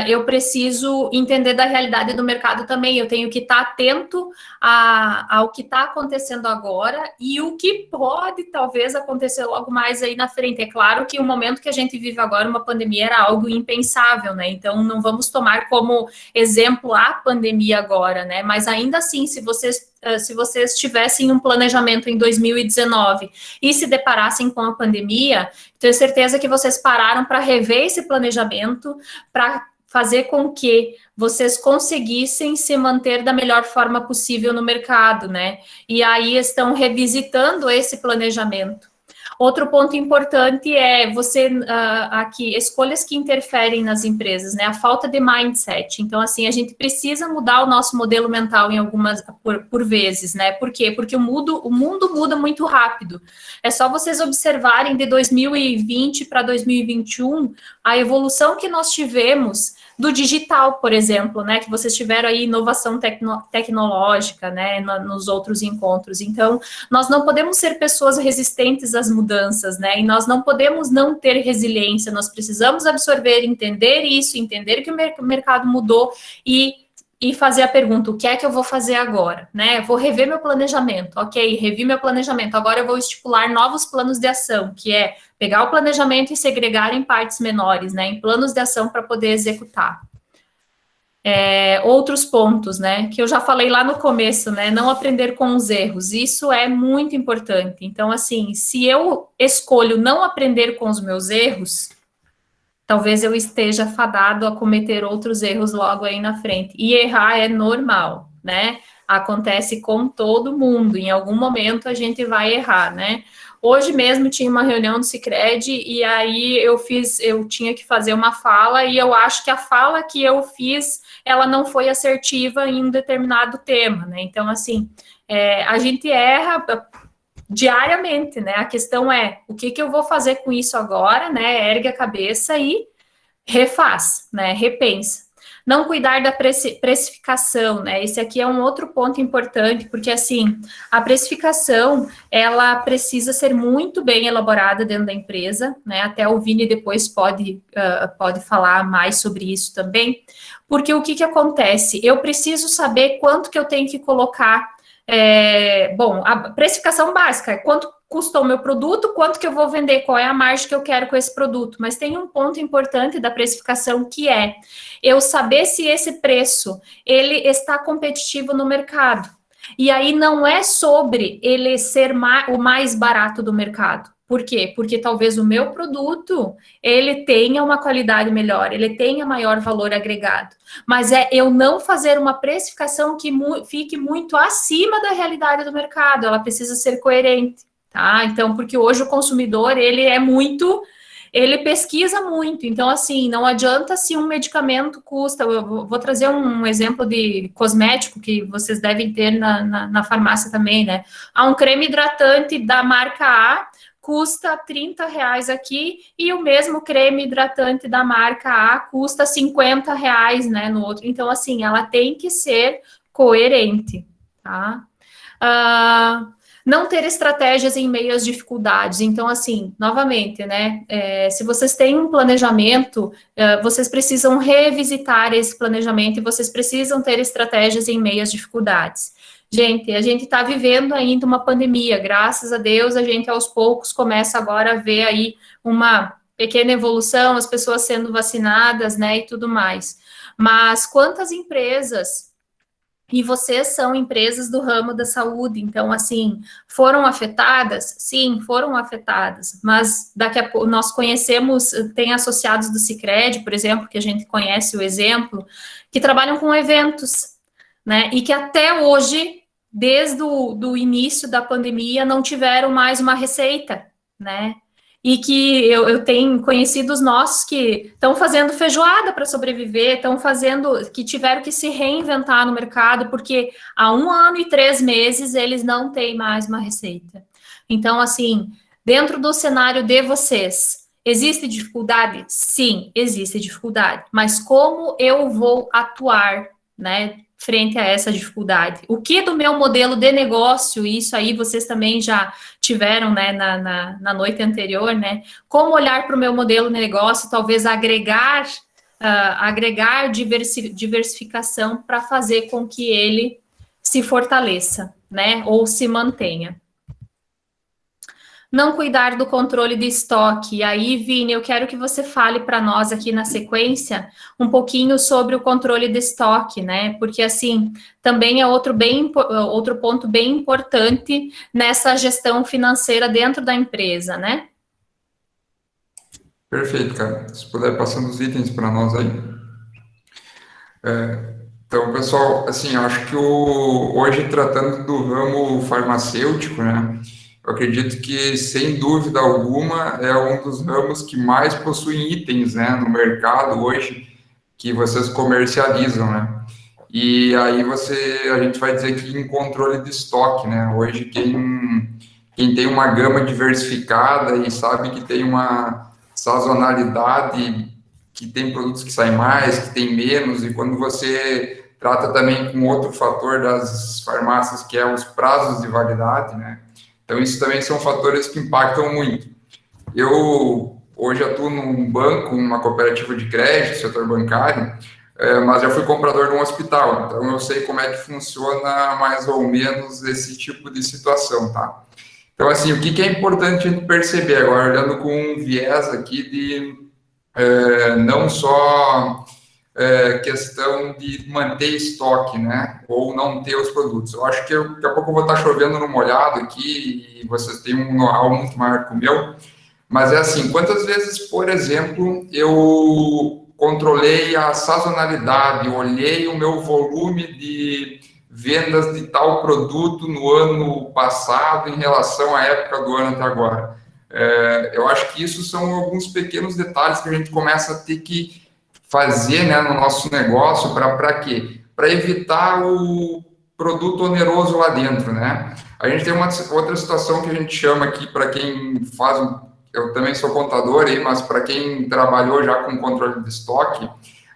eu preciso entender da realidade do mercado também. Eu tenho que estar atento ao que está acontecendo agora e o que pode, talvez, acontecer logo mais aí na frente. É claro que o momento que a gente vive agora, uma pandemia, era algo impensável, né? Então, não vamos tomar como exemplo a pandemia agora, né? Mas, ainda assim, se vocês tivessem um planejamento em 2019 e se deparassem com a pandemia, tenho certeza que vocês pararam para rever esse planejamento, para fazer com que vocês conseguissem se manter da melhor forma possível no mercado, né? E aí estão revisitando esse planejamento. Outro ponto importante é você, aqui, escolhas que interferem nas empresas, né? A falta de mindset. Então, assim, a gente precisa mudar o nosso modelo mental em algumas, por vezes, né? Por quê? Porque o mundo muda muito rápido. É só vocês observarem de 2020 para 2021, a evolução que nós tivemos do digital, por exemplo, né, que vocês tiveram aí inovação tecnológica, né, nos outros encontros. Então, nós não podemos ser pessoas resistentes às mudanças, né, e nós não podemos não ter resiliência, nós precisamos absorver, entender isso, entender que o mercado mudou e fazer a pergunta, o que é que eu vou fazer agora, né? Vou rever meu planejamento, ok, revi meu planejamento, agora eu vou estipular novos planos de ação, que é pegar o planejamento e segregar em partes menores, né? Em planos de ação para poder executar. Outros pontos, né? Que eu já falei lá no começo, né? Não aprender com os erros, isso é muito importante. Então, assim, se eu escolho não aprender com os meus erros, talvez eu esteja fadado a cometer outros erros logo aí na frente. E errar é normal, né? Acontece com todo mundo. Em algum momento a gente vai errar, né? Hoje mesmo tinha uma reunião do Sicredi e aí eu tinha que fazer uma fala e eu acho que a fala que eu fiz, ela não foi assertiva em um determinado tema, né? Então, assim, a gente erra diariamente, né? A questão é, o que eu vou fazer com isso agora, né? Ergue a cabeça e refaz, né? Repensa. Não cuidar da precificação, né? Esse aqui é um outro ponto importante, porque, assim, a precificação, ela precisa ser muito bem elaborada dentro da empresa, né? Até o Vini depois pode falar mais sobre isso também, porque o que acontece? Eu preciso saber quanto que eu tenho que colocar. Bom, a precificação básica é quanto custou o meu produto, quanto que eu vou vender, qual é a margem que eu quero com esse produto. Mas tem um ponto importante da precificação que é eu saber se esse preço ele está competitivo no mercado. E aí não é sobre ele ser o mais barato do mercado. Por quê? Porque talvez o meu produto, ele tenha uma qualidade melhor, ele tenha maior valor agregado. Mas é eu não fazer uma precificação que fique muito acima da realidade do mercado, ela precisa ser coerente, tá? Então, porque hoje o consumidor, ele pesquisa muito, então, assim, não adianta se um medicamento custa, eu vou trazer um exemplo de cosmético que vocês devem ter na farmácia também, né? Há um creme hidratante da marca A, custa R$30 aqui, e o mesmo creme hidratante da marca A custa R$50, né, no outro. Então, assim, ela tem que ser coerente, tá? Não ter estratégias em meio às dificuldades. Então, assim, novamente, né, se vocês têm um planejamento, vocês precisam revisitar esse planejamento e vocês precisam ter estratégias em meio às dificuldades. Gente, a gente está vivendo ainda uma pandemia, graças a Deus, a gente aos poucos começa agora a ver aí uma pequena evolução, as pessoas sendo vacinadas, né, e tudo mais. Mas quantas empresas, e vocês são empresas do ramo da saúde, então, assim, foram afetadas? Sim, foram afetadas, mas daqui a pouco nós conhecemos, tem associados do Sicredi, por exemplo, que a gente conhece o exemplo, que trabalham com eventos, né, e que até hoje, desde o início da pandemia, não tiveram mais uma receita, né? E que eu tenho conhecidos nossos que estão fazendo feijoada para sobreviver, que tiveram que se reinventar no mercado, porque há 1 ano e 3 meses eles não têm mais uma receita. Então, assim, dentro do cenário de vocês, existe dificuldade? Sim, existe dificuldade. Mas como eu vou atuar, né, frente a essa dificuldade? O que do meu modelo de negócio, isso aí vocês também já tiveram, né, na noite anterior, né? Como olhar para o meu modelo de negócio, talvez agregar diversificação para fazer com que ele se fortaleça, né? Ou se mantenha. Não cuidar do controle de estoque. E aí, Vini, eu quero que você fale para nós aqui na sequência um pouquinho sobre o controle de estoque, né? Porque, assim, também é outro ponto bem importante nessa gestão financeira dentro da empresa, né? Perfeito, cara. Se puder passando os itens para nós aí. Então, pessoal, assim, eu acho que hoje, tratando do ramo farmacêutico, né? eu acredito que, sem dúvida alguma, é um dos ramos que mais possuem itens, né, no mercado hoje, que vocês comercializam, né? E aí a gente vai dizer que em controle de estoque, né? Hoje, quem tem uma gama diversificada e sabe que tem uma sazonalidade, que tem produtos que saem mais, que tem menos, e quando você trata também com outro fator das farmácias, que é os prazos de validade, né? Então, isso também são fatores que impactam muito. Eu hoje atuo num banco, numa cooperativa de crédito, setor bancário, mas já fui comprador de um hospital, então eu sei como é que funciona mais ou menos esse tipo de situação, tá? Então, assim, o que é importante a gente perceber agora, olhando com um viés aqui de não só questão de manter estoque, né, ou não ter os produtos. Eu acho que daqui a pouco eu vou estar chovendo no molhado aqui e vocês têm um know-how muito maior que o meu, mas é assim, quantas vezes, por exemplo, eu controlei a sazonalidade, olhei o meu volume de vendas de tal produto no ano passado em relação à época do ano até agora. Eu acho que isso são alguns pequenos detalhes que a gente começa a ter que fazer, né, no nosso negócio, para quê? Para evitar o produto oneroso lá dentro, né? A gente tem uma outra situação que a gente chama aqui, para quem faz eu também sou contador aí, mas para quem trabalhou já com controle de estoque,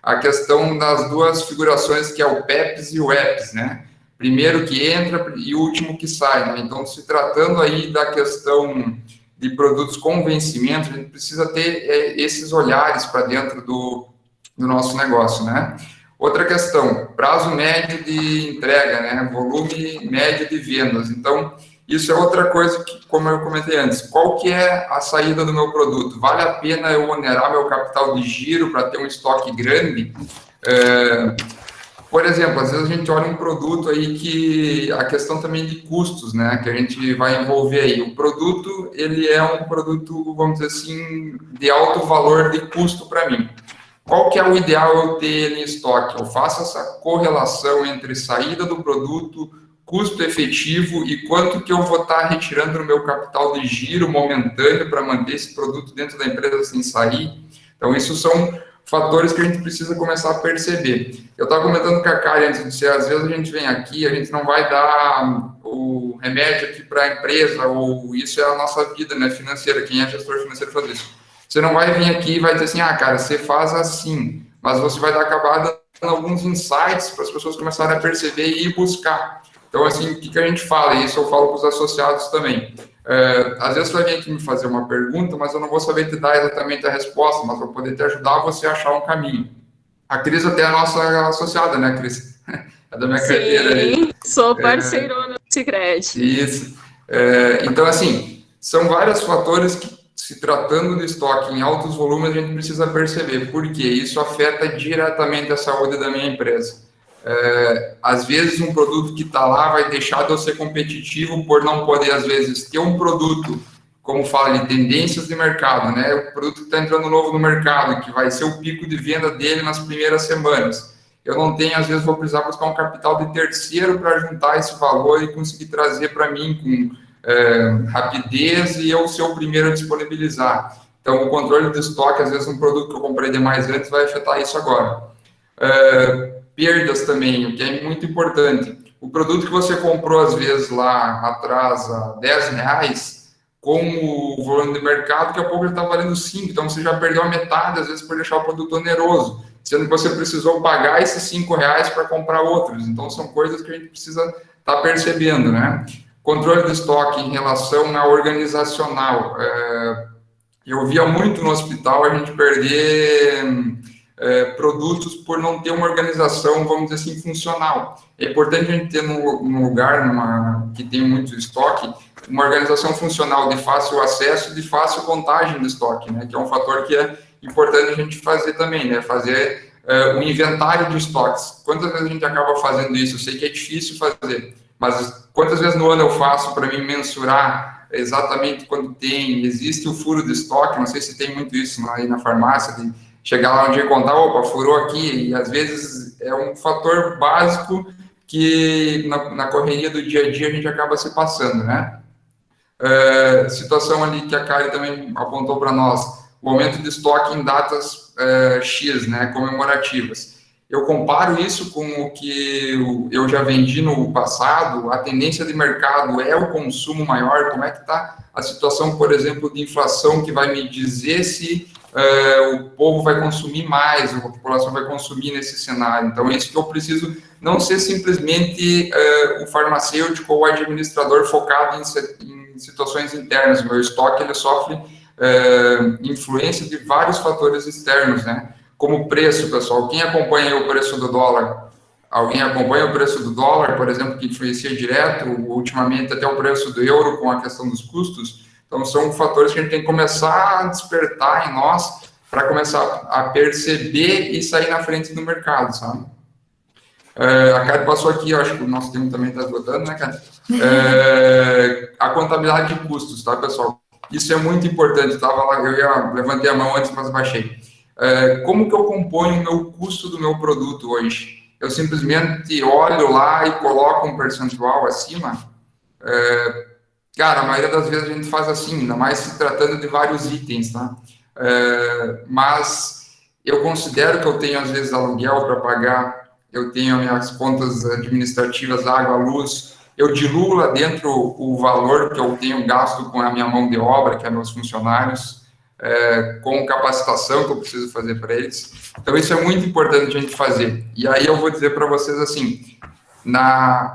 a questão das duas figurações, que é o PEPs e o EPs, né? Primeiro que entra e último que sai, né? Então, se tratando aí da questão de produtos com vencimento, a gente precisa ter esses olhares para dentro do nosso negócio, né? Outra questão, prazo médio de entrega, né? Volume médio de vendas. Então, isso é outra coisa que, como eu comentei antes, qual que é a saída do meu produto? Vale a pena eu onerar meu capital de giro para ter um estoque grande? Por exemplo, às vezes a gente olha um produto aí que a questão também de custos, né, que a gente vai envolver aí. O produto, ele é um produto, vamos dizer assim, de alto valor de custo para mim. Qual que é o ideal eu ter ele em estoque? Eu faço essa correlação entre saída do produto, custo efetivo e quanto que eu vou estar retirando no meu capital de giro momentâneo para manter esse produto dentro da empresa sem sair. Então, isso são fatores que a gente precisa começar a perceber. Eu estava comentando com a Karen antes de dizer, às vezes a gente vem aqui, a gente não vai dar o remédio aqui para a empresa, ou isso é a nossa vida, né, financeira, quem é gestor financeiro faz isso. Você não vai vir aqui e vai dizer assim, cara, você faz assim, mas você vai acabar dando alguns insights para as pessoas começarem a perceber e ir buscar. Então, assim, o que a gente fala? Isso eu falo para os associados também. Às vezes você vai vir aqui me fazer uma pergunta, mas eu não vou saber te dar exatamente a resposta, mas vou poder te ajudar a você achar um caminho. A Cris até é a nossa associada, né, Cris? É da minha carteira aí. Sim, sou parceirona do Sicredi. Isso. Então, assim, são vários fatores que, se tratando de estoque em altos volumes, a gente precisa perceber, porque isso afeta diretamente a saúde da minha empresa. Às vezes um produto que está lá vai deixar de eu ser competitivo por não poder, às vezes, ter um produto, como fala, de tendências de mercado, né? O produto que está entrando novo no mercado, que vai ser o pico de venda dele nas primeiras semanas. Eu não tenho, às vezes, vou precisar buscar um capital de terceiro para juntar esse valor e conseguir trazer para mim com rapidez e eu ser o primeiro a disponibilizar. Então, o controle de estoque, às vezes, um produto que eu comprei demais antes vai afetar isso agora. Perdas também, o que é muito importante. O produto que você comprou, às vezes, lá atrás, a R$10, com o volume de mercado, daqui a pouco ele está valendo 5, então você já perdeu a metade, às vezes, por deixar o produto oneroso, sendo que você precisou pagar esses R$5 para comprar outros. Então, são coisas que a gente precisa estar percebendo, né? Controle de estoque em relação ao organizacional. Eu via muito no hospital a gente perder produtos por não ter uma organização, vamos dizer assim, funcional. É importante a gente ter num lugar que tem muito estoque, uma organização funcional de fácil acesso e de fácil contagem do estoque, né? Que é um fator que é importante a gente fazer também, né? Fazer um inventário de estoques. Quantas vezes a gente acaba fazendo isso? Eu sei que é difícil fazer, mas quantas vezes no ano eu faço para mim mensurar exatamente quando existe o furo de estoque? Não sei se tem muito isso aí na farmácia, de chegar lá um dia e contar, opa, furou aqui, e às vezes é um fator básico que na correria do dia a dia a gente acaba se passando, né? Situação ali que a Kari também apontou para nós, o aumento de estoque em datas X, né, comemorativas. Eu comparo isso com o que eu já vendi no passado, a tendência de mercado é o consumo maior, como é que está a situação, por exemplo, de inflação, que vai me dizer se o povo vai consumir mais, a população vai consumir nesse cenário. Então, é isso que eu preciso, não ser simplesmente o farmacêutico ou o administrador focado em situações internas. O meu estoque, ele sofre influência de vários fatores externos, né? Como o preço, pessoal. Quem acompanha o preço do dólar? Alguém acompanha o preço do dólar, por exemplo, que influencia direto, ultimamente, até o preço do euro com a questão dos custos? Então, são fatores que a gente tem que começar a despertar em nós para começar a perceber e sair na frente do mercado, sabe? A Kari passou aqui, eu acho que o nosso tempo também está esgotando, né, Kari? A contabilidade de custos, tá, pessoal? Isso é muito importante. Estava lá, eu levantei a mão antes, mas baixei. Como que eu componho o meu custo do meu produto hoje? Eu simplesmente olho lá e coloco um percentual acima? Cara, a maioria das vezes a gente faz assim, ainda mais se tratando de vários itens, tá? Mas eu considero que eu tenho, às vezes, aluguel para pagar, eu tenho minhas contas administrativas, água, luz, eu diluo lá dentro o valor que eu tenho gasto com a minha mão de obra, que é meus funcionários, com capacitação que eu preciso fazer para eles. Então, isso é muito importante a gente fazer. E aí eu vou dizer para vocês assim,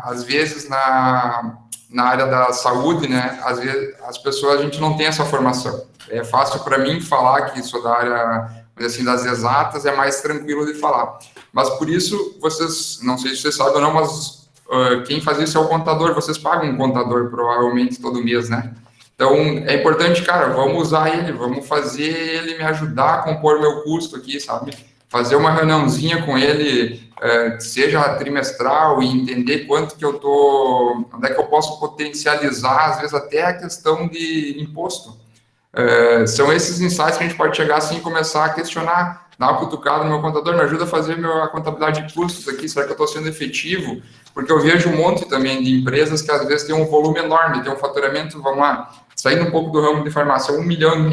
às vezes na área da saúde, né, às vezes as pessoas, a gente não tem essa formação. É fácil para mim falar que sou da área, assim, das exatas, é mais tranquilo de falar. Mas por isso, vocês, não sei se vocês sabem ou não, mas quem faz isso é o contador, vocês pagam um contador provavelmente todo mês, né? Então, é importante, cara, vamos usar ele, vamos fazer ele me ajudar a compor meu custo aqui, sabe? Fazer uma reuniãozinha com ele, seja trimestral, e entender quanto que eu tô, onde é que eu posso potencializar, às vezes até a questão de imposto. São esses insights que a gente pode chegar assim e começar a questionar, dar uma cutucada no meu contador, me ajuda a fazer a contabilidade de custos aqui, será que eu estou sendo efetivo? Porque eu vejo um monte também de empresas que às vezes tem um volume enorme, tem um faturamento, vamos lá, saindo um pouco do ramo de farmácia, R$1 milhão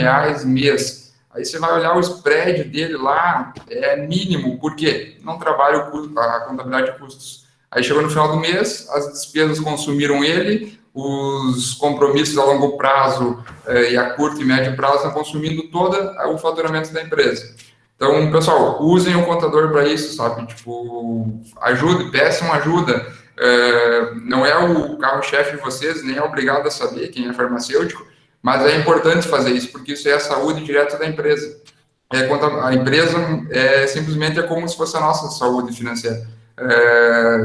mês. Aí você vai olhar o spread dele lá, é mínimo, por quê? Não trabalha a contabilidade de custos. Aí chegou no final do mês, as despesas consumiram ele, os compromissos a longo prazo e a curto e médio prazo estão consumindo todo o faturamento da empresa. Então, pessoal, usem o contador para isso, sabe? Tipo, ajude, peçam ajuda. Não é o carro-chefe de vocês, nem é obrigado a saber quem é farmacêutico, mas é importante fazer isso, porque isso é a saúde direta da empresa. A empresa simplesmente é como se fosse a nossa saúde financeira.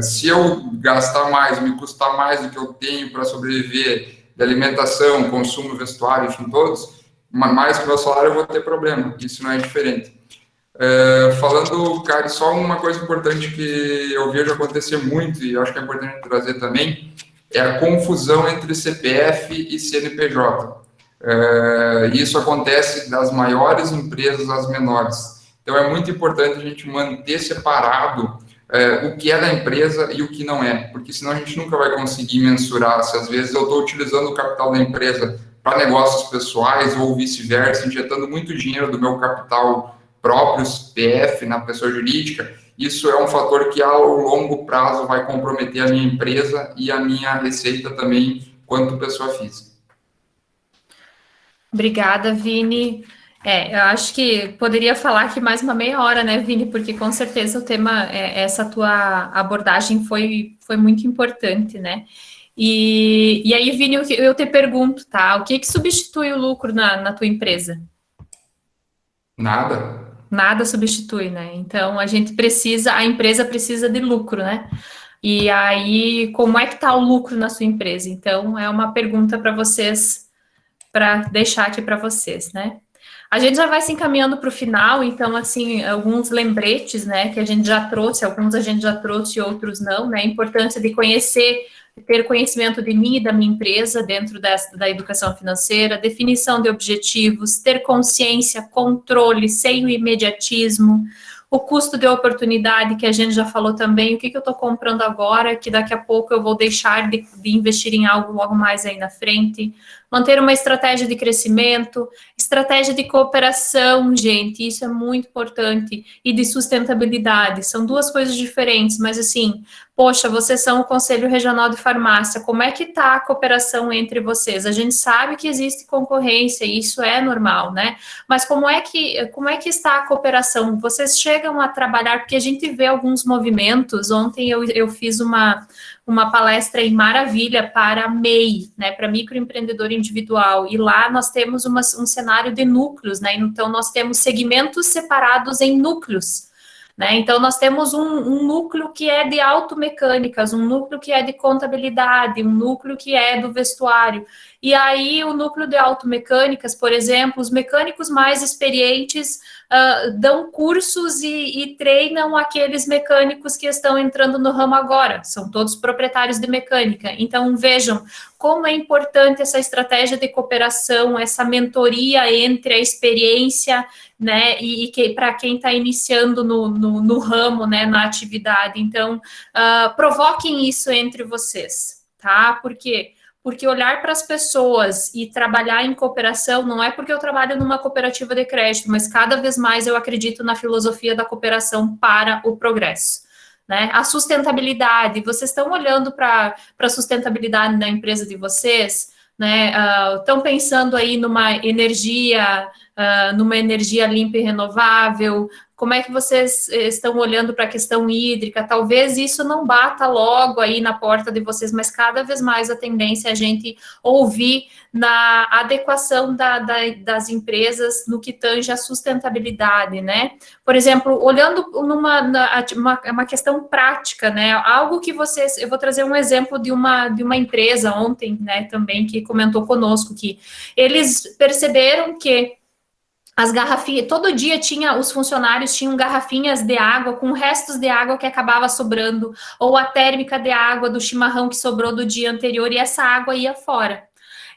Se eu gastar mais, me custar mais do que eu tenho para sobreviver de alimentação, consumo, vestuário, enfim, todos, mais que o meu salário, eu vou ter problema. Isso não é diferente. Falando, cara, só uma coisa importante que eu vejo acontecer muito, e acho que é importante trazer também, é a confusão entre CPF e CNPJ. Isso acontece das maiores empresas às menores. Então, é muito importante a gente manter separado o que é da empresa e o que não é, porque senão a gente nunca vai conseguir mensurar se às vezes eu estou utilizando o capital da empresa para negócios pessoais ou vice-versa, injetando muito dinheiro do meu capital próprio, CPF, na pessoa jurídica. Isso é um fator que, ao longo prazo, vai comprometer a minha empresa e a minha receita também, quanto pessoa física. Obrigada, Vini. Eu acho que poderia falar aqui mais uma meia hora, né, Vini? Porque, com certeza, o tema, essa tua abordagem foi muito importante, né? E aí, Vini, eu te pergunto, tá? O que substitui o lucro na tua empresa? Nada. Nada substitui, né? Então, a empresa precisa de lucro, né? E aí, como é que está o lucro na sua empresa? Então, é uma pergunta para vocês, para deixar aqui para vocês, né? A gente já vai se encaminhando para o final, então, assim, alguns lembretes, né, que a gente já trouxe, alguns a gente já trouxe, outros não, né? A importância de ter conhecimento de mim e da minha empresa dentro da educação financeira, definição de objetivos, ter consciência, controle, sem o imediatismo, o custo de oportunidade, que a gente já falou também, o que eu estou comprando agora, que daqui a pouco eu vou deixar de investir em algo logo mais aí na frente. Manter uma estratégia de crescimento, estratégia de cooperação, gente, isso é muito importante, e de sustentabilidade, são duas coisas diferentes, mas assim, poxa, vocês são o Conselho Regional de Farmácia, como é que está a cooperação entre vocês? A gente sabe que existe concorrência, e isso é normal, né? Mas como é que está a cooperação? Vocês chegam a trabalhar, porque a gente vê alguns movimentos, ontem eu fiz uma palestra em Maravilha para MEI, né, para microempreendedor individual, e lá nós temos um cenário de núcleos, né, então nós temos segmentos separados em núcleos, né, então nós temos um núcleo que é de automecânicas, um núcleo que é de contabilidade, um núcleo que é do vestuário, e aí o núcleo de automecânicas, por exemplo, os mecânicos mais experientes dão cursos e treinam aqueles mecânicos que estão entrando no ramo agora, são todos proprietários de mecânica. Então, vejam como é importante essa estratégia de cooperação, essa mentoria entre a experiência, né, e para quem está iniciando no ramo, né, na atividade. Então, provoquem isso entre vocês, tá? Porque olhar para as pessoas e trabalhar em cooperação não é porque eu trabalho numa cooperativa de crédito, mas cada vez mais eu acredito na filosofia da cooperação para o progresso, né? A sustentabilidade, vocês estão olhando para a sustentabilidade da empresa de vocês, né? Estão pensando aí numa energia limpa e renovável. Como é que vocês estão olhando para a questão hídrica? Talvez isso não bata logo aí na porta de vocês, mas cada vez mais a tendência é a gente ouvir na adequação das empresas no que tange a sustentabilidade, né? Por exemplo, olhando uma questão prática, né? Algo que vocês... Eu vou trazer um exemplo de uma empresa ontem, né, também, que comentou conosco que eles perceberam que as garrafinhas, todo dia os funcionários tinham garrafinhas de água com restos de água que acabava sobrando, ou a térmica de água do chimarrão que sobrou do dia anterior, e essa água ia fora.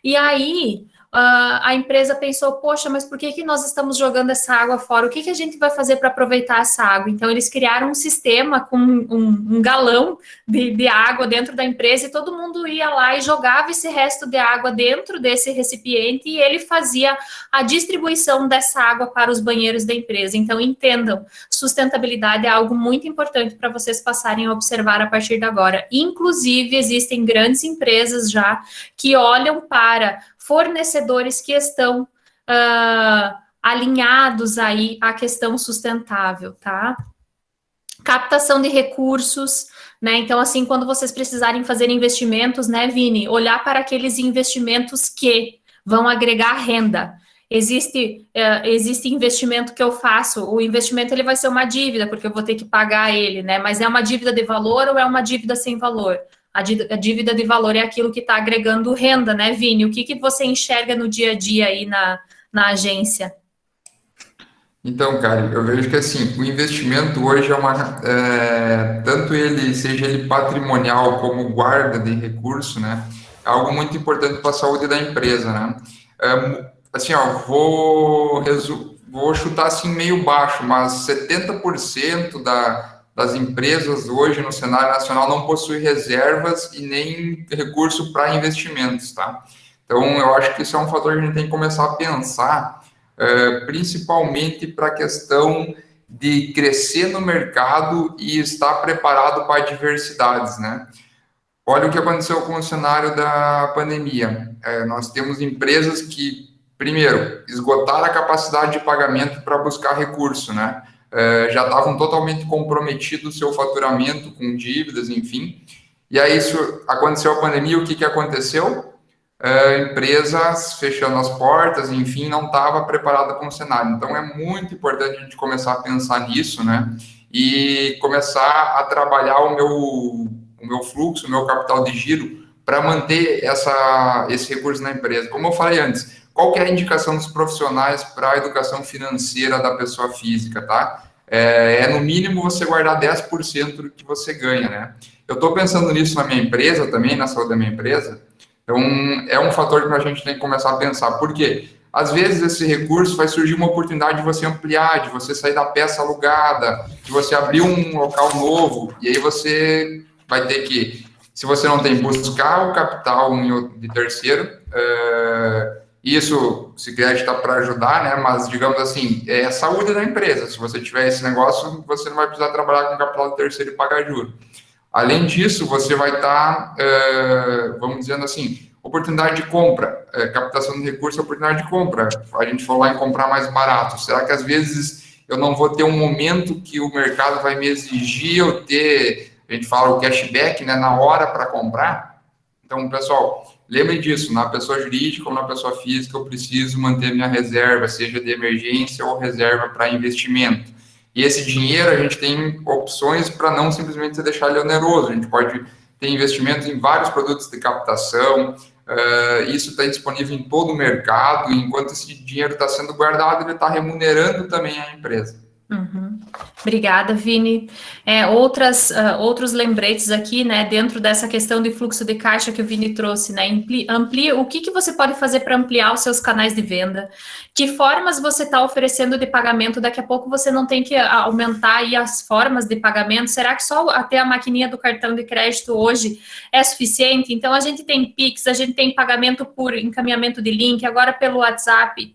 E aí, a empresa pensou, poxa, mas por que nós estamos jogando essa água fora? O que a gente vai fazer para aproveitar essa água? Então, eles criaram um sistema com um galão de água dentro da empresa, e todo mundo ia lá e jogava esse resto de água dentro desse recipiente, e ele fazia a distribuição dessa água para os banheiros da empresa. Então, entendam, sustentabilidade é algo muito importante para vocês passarem a observar a partir de agora. Inclusive, existem grandes empresas já que olham para fornecedores que estão alinhados aí à questão sustentável, tá? Captação de recursos, né? Então, assim, quando vocês precisarem fazer investimentos, né, Vini, olhar para aqueles investimentos que vão agregar renda. Existe investimento que eu faço, o investimento ele vai ser uma dívida, porque eu vou ter que pagar ele, né? Mas é uma dívida de valor ou é uma dívida sem valor? A dívida de valor é aquilo que está agregando renda, né, Vini? O que você enxerga no dia a dia aí na agência? Então, cara, eu vejo que assim, o investimento hoje tanto seja ele patrimonial como guarda de recurso, né? É algo muito importante para a saúde da empresa, né? Assim, ó, vou chutar assim meio baixo, mas 70% das empresas hoje no cenário nacional não possuem reservas e nem recurso para investimentos, tá? Então, eu acho que isso é um fator que a gente tem que começar a pensar, principalmente para a questão de crescer no mercado e estar preparado para adversidades, né? Olha o que aconteceu com o cenário da pandemia. Nós temos empresas que, primeiro, esgotaram a capacidade de pagamento para buscar recurso, né? Já estavam totalmente comprometidos o seu faturamento com dívidas, enfim. E aí aconteceu a pandemia, o que aconteceu? Empresas fechando as portas, enfim, não estava preparada para o cenário. Então, é muito importante a gente começar a pensar nisso, né? E começar a trabalhar o meu fluxo, o meu capital de giro, para manter esse recurso na empresa. Como eu falei antes, qual que é a indicação dos profissionais para a educação financeira da pessoa física, tá? No mínimo você guardar 10% do que você ganha, né? Eu estou pensando nisso na minha empresa também, na saúde da minha empresa. Então, é um fator que a gente tem que começar a pensar. Por quê? às vezes esse recurso vai surgir uma oportunidade de você ampliar, de você sair da peça alugada, de você abrir um local novo, e aí você vai ter que, se você não tem, buscar o capital de terceiro, isso, o Sicredi está para ajudar, né? Mas, digamos assim, é a saúde da empresa. Se você tiver esse negócio, você não vai precisar trabalhar com capital de terceiro e pagar juros. Além disso, você vai estar, vamos dizendo assim, oportunidade de compra, captação de recursos, oportunidade de compra. A gente falou lá em comprar mais barato. Será que às vezes eu não vou ter um momento que o mercado vai me exigir eu ter, a gente fala o cashback, né, na hora para comprar? Então, pessoal, lembre disso, na pessoa jurídica ou na pessoa física, eu preciso manter minha reserva, seja de emergência ou reserva para investimento. E esse dinheiro, a gente tem opções para não simplesmente deixar ele oneroso. A gente pode ter investimentos em vários produtos de captação, isso está disponível em todo o mercado, e enquanto esse dinheiro está sendo guardado, ele está remunerando também a empresa. Uhum. Obrigada, Vini. Outros lembretes aqui, né, dentro dessa questão de fluxo de caixa que o Vini trouxe, né, amplia, o que você pode fazer para ampliar os seus canais de venda, que formas você está oferecendo de pagamento, daqui a pouco você não tem que aumentar aí as formas de pagamento, será que só até a maquininha do cartão de crédito hoje é suficiente? Então, a gente tem Pix, a gente tem pagamento por encaminhamento de link, agora pelo WhatsApp,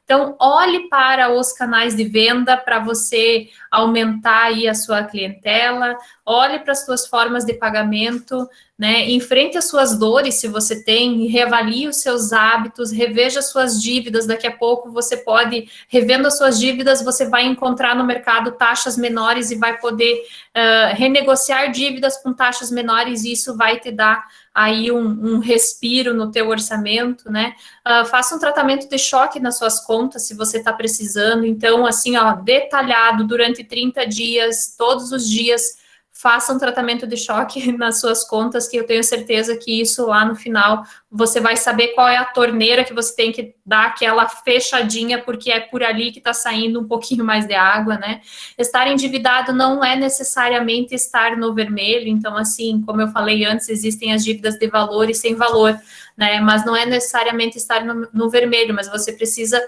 então, olhe para os canais de venda para você aumentar aí a sua clientela, olhe para as suas formas de pagamento, né? Enfrente as suas dores, se você tem, reavalie os seus hábitos, reveja as suas dívidas. Daqui a pouco você pode, revendo as suas dívidas, você vai encontrar no mercado taxas menores e vai poder renegociar dívidas com taxas menores, e isso vai te dar aí um respiro no teu orçamento, né? Faça um tratamento de choque nas suas contas, se você está precisando. Então, assim, ó, detalhado, durante 30 dias, todos os dias, faça um tratamento de choque nas suas contas, que eu tenho certeza que isso lá no final, você vai saber qual é a torneira que você tem que dar aquela fechadinha, porque é por ali que está saindo um pouquinho mais de água, né? Estar endividado não é necessariamente estar no vermelho. Então, assim, como eu falei antes, existem as dívidas de valor e sem valor, né? Mas não é necessariamente estar no vermelho, mas você precisa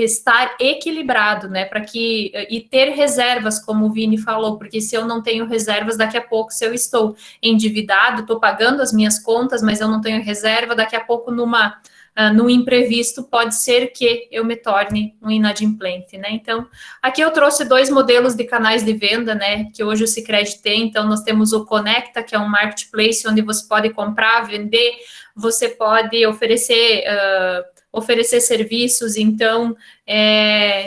estar equilibrado, né, e ter reservas, como o Vini falou, porque se eu não tenho reservas, daqui a pouco, se eu estou endividado, estou pagando as minhas contas, mas eu não tenho reserva, daqui a pouco num imprevisto, pode ser que eu me torne um inadimplente, né? Então, aqui eu trouxe 2 modelos de canais de venda, né, que hoje o Sicredi tem. Então, nós temos o Conecta, que é um marketplace onde você pode comprar, vender, você pode oferecer serviços. Então,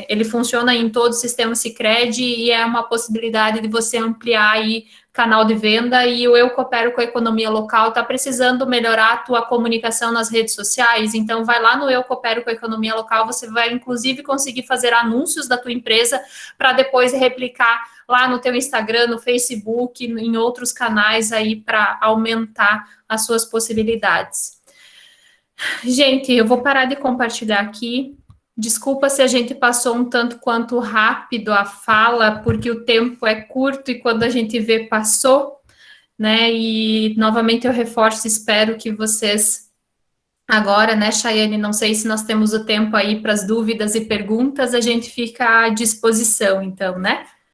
ele funciona em todo o sistema Sicredi e é uma possibilidade de você ampliar aí canal de venda. E o Eu Coopero com a Economia Local está precisando melhorar a tua comunicação nas redes sociais, então vai lá no Eu Coopero com a Economia Local, você vai inclusive conseguir fazer anúncios da tua empresa para depois replicar lá no teu Instagram, no Facebook, em outros canais aí para aumentar as suas possibilidades. Gente, eu vou parar de compartilhar aqui. Desculpa se a gente passou um tanto quanto rápido a fala, porque o tempo é curto e quando a gente vê, passou, né? E, novamente, eu reforço, espero que vocês agora, né, Chayane, não sei se nós temos o tempo aí para as dúvidas e perguntas, a gente fica à disposição, então, né?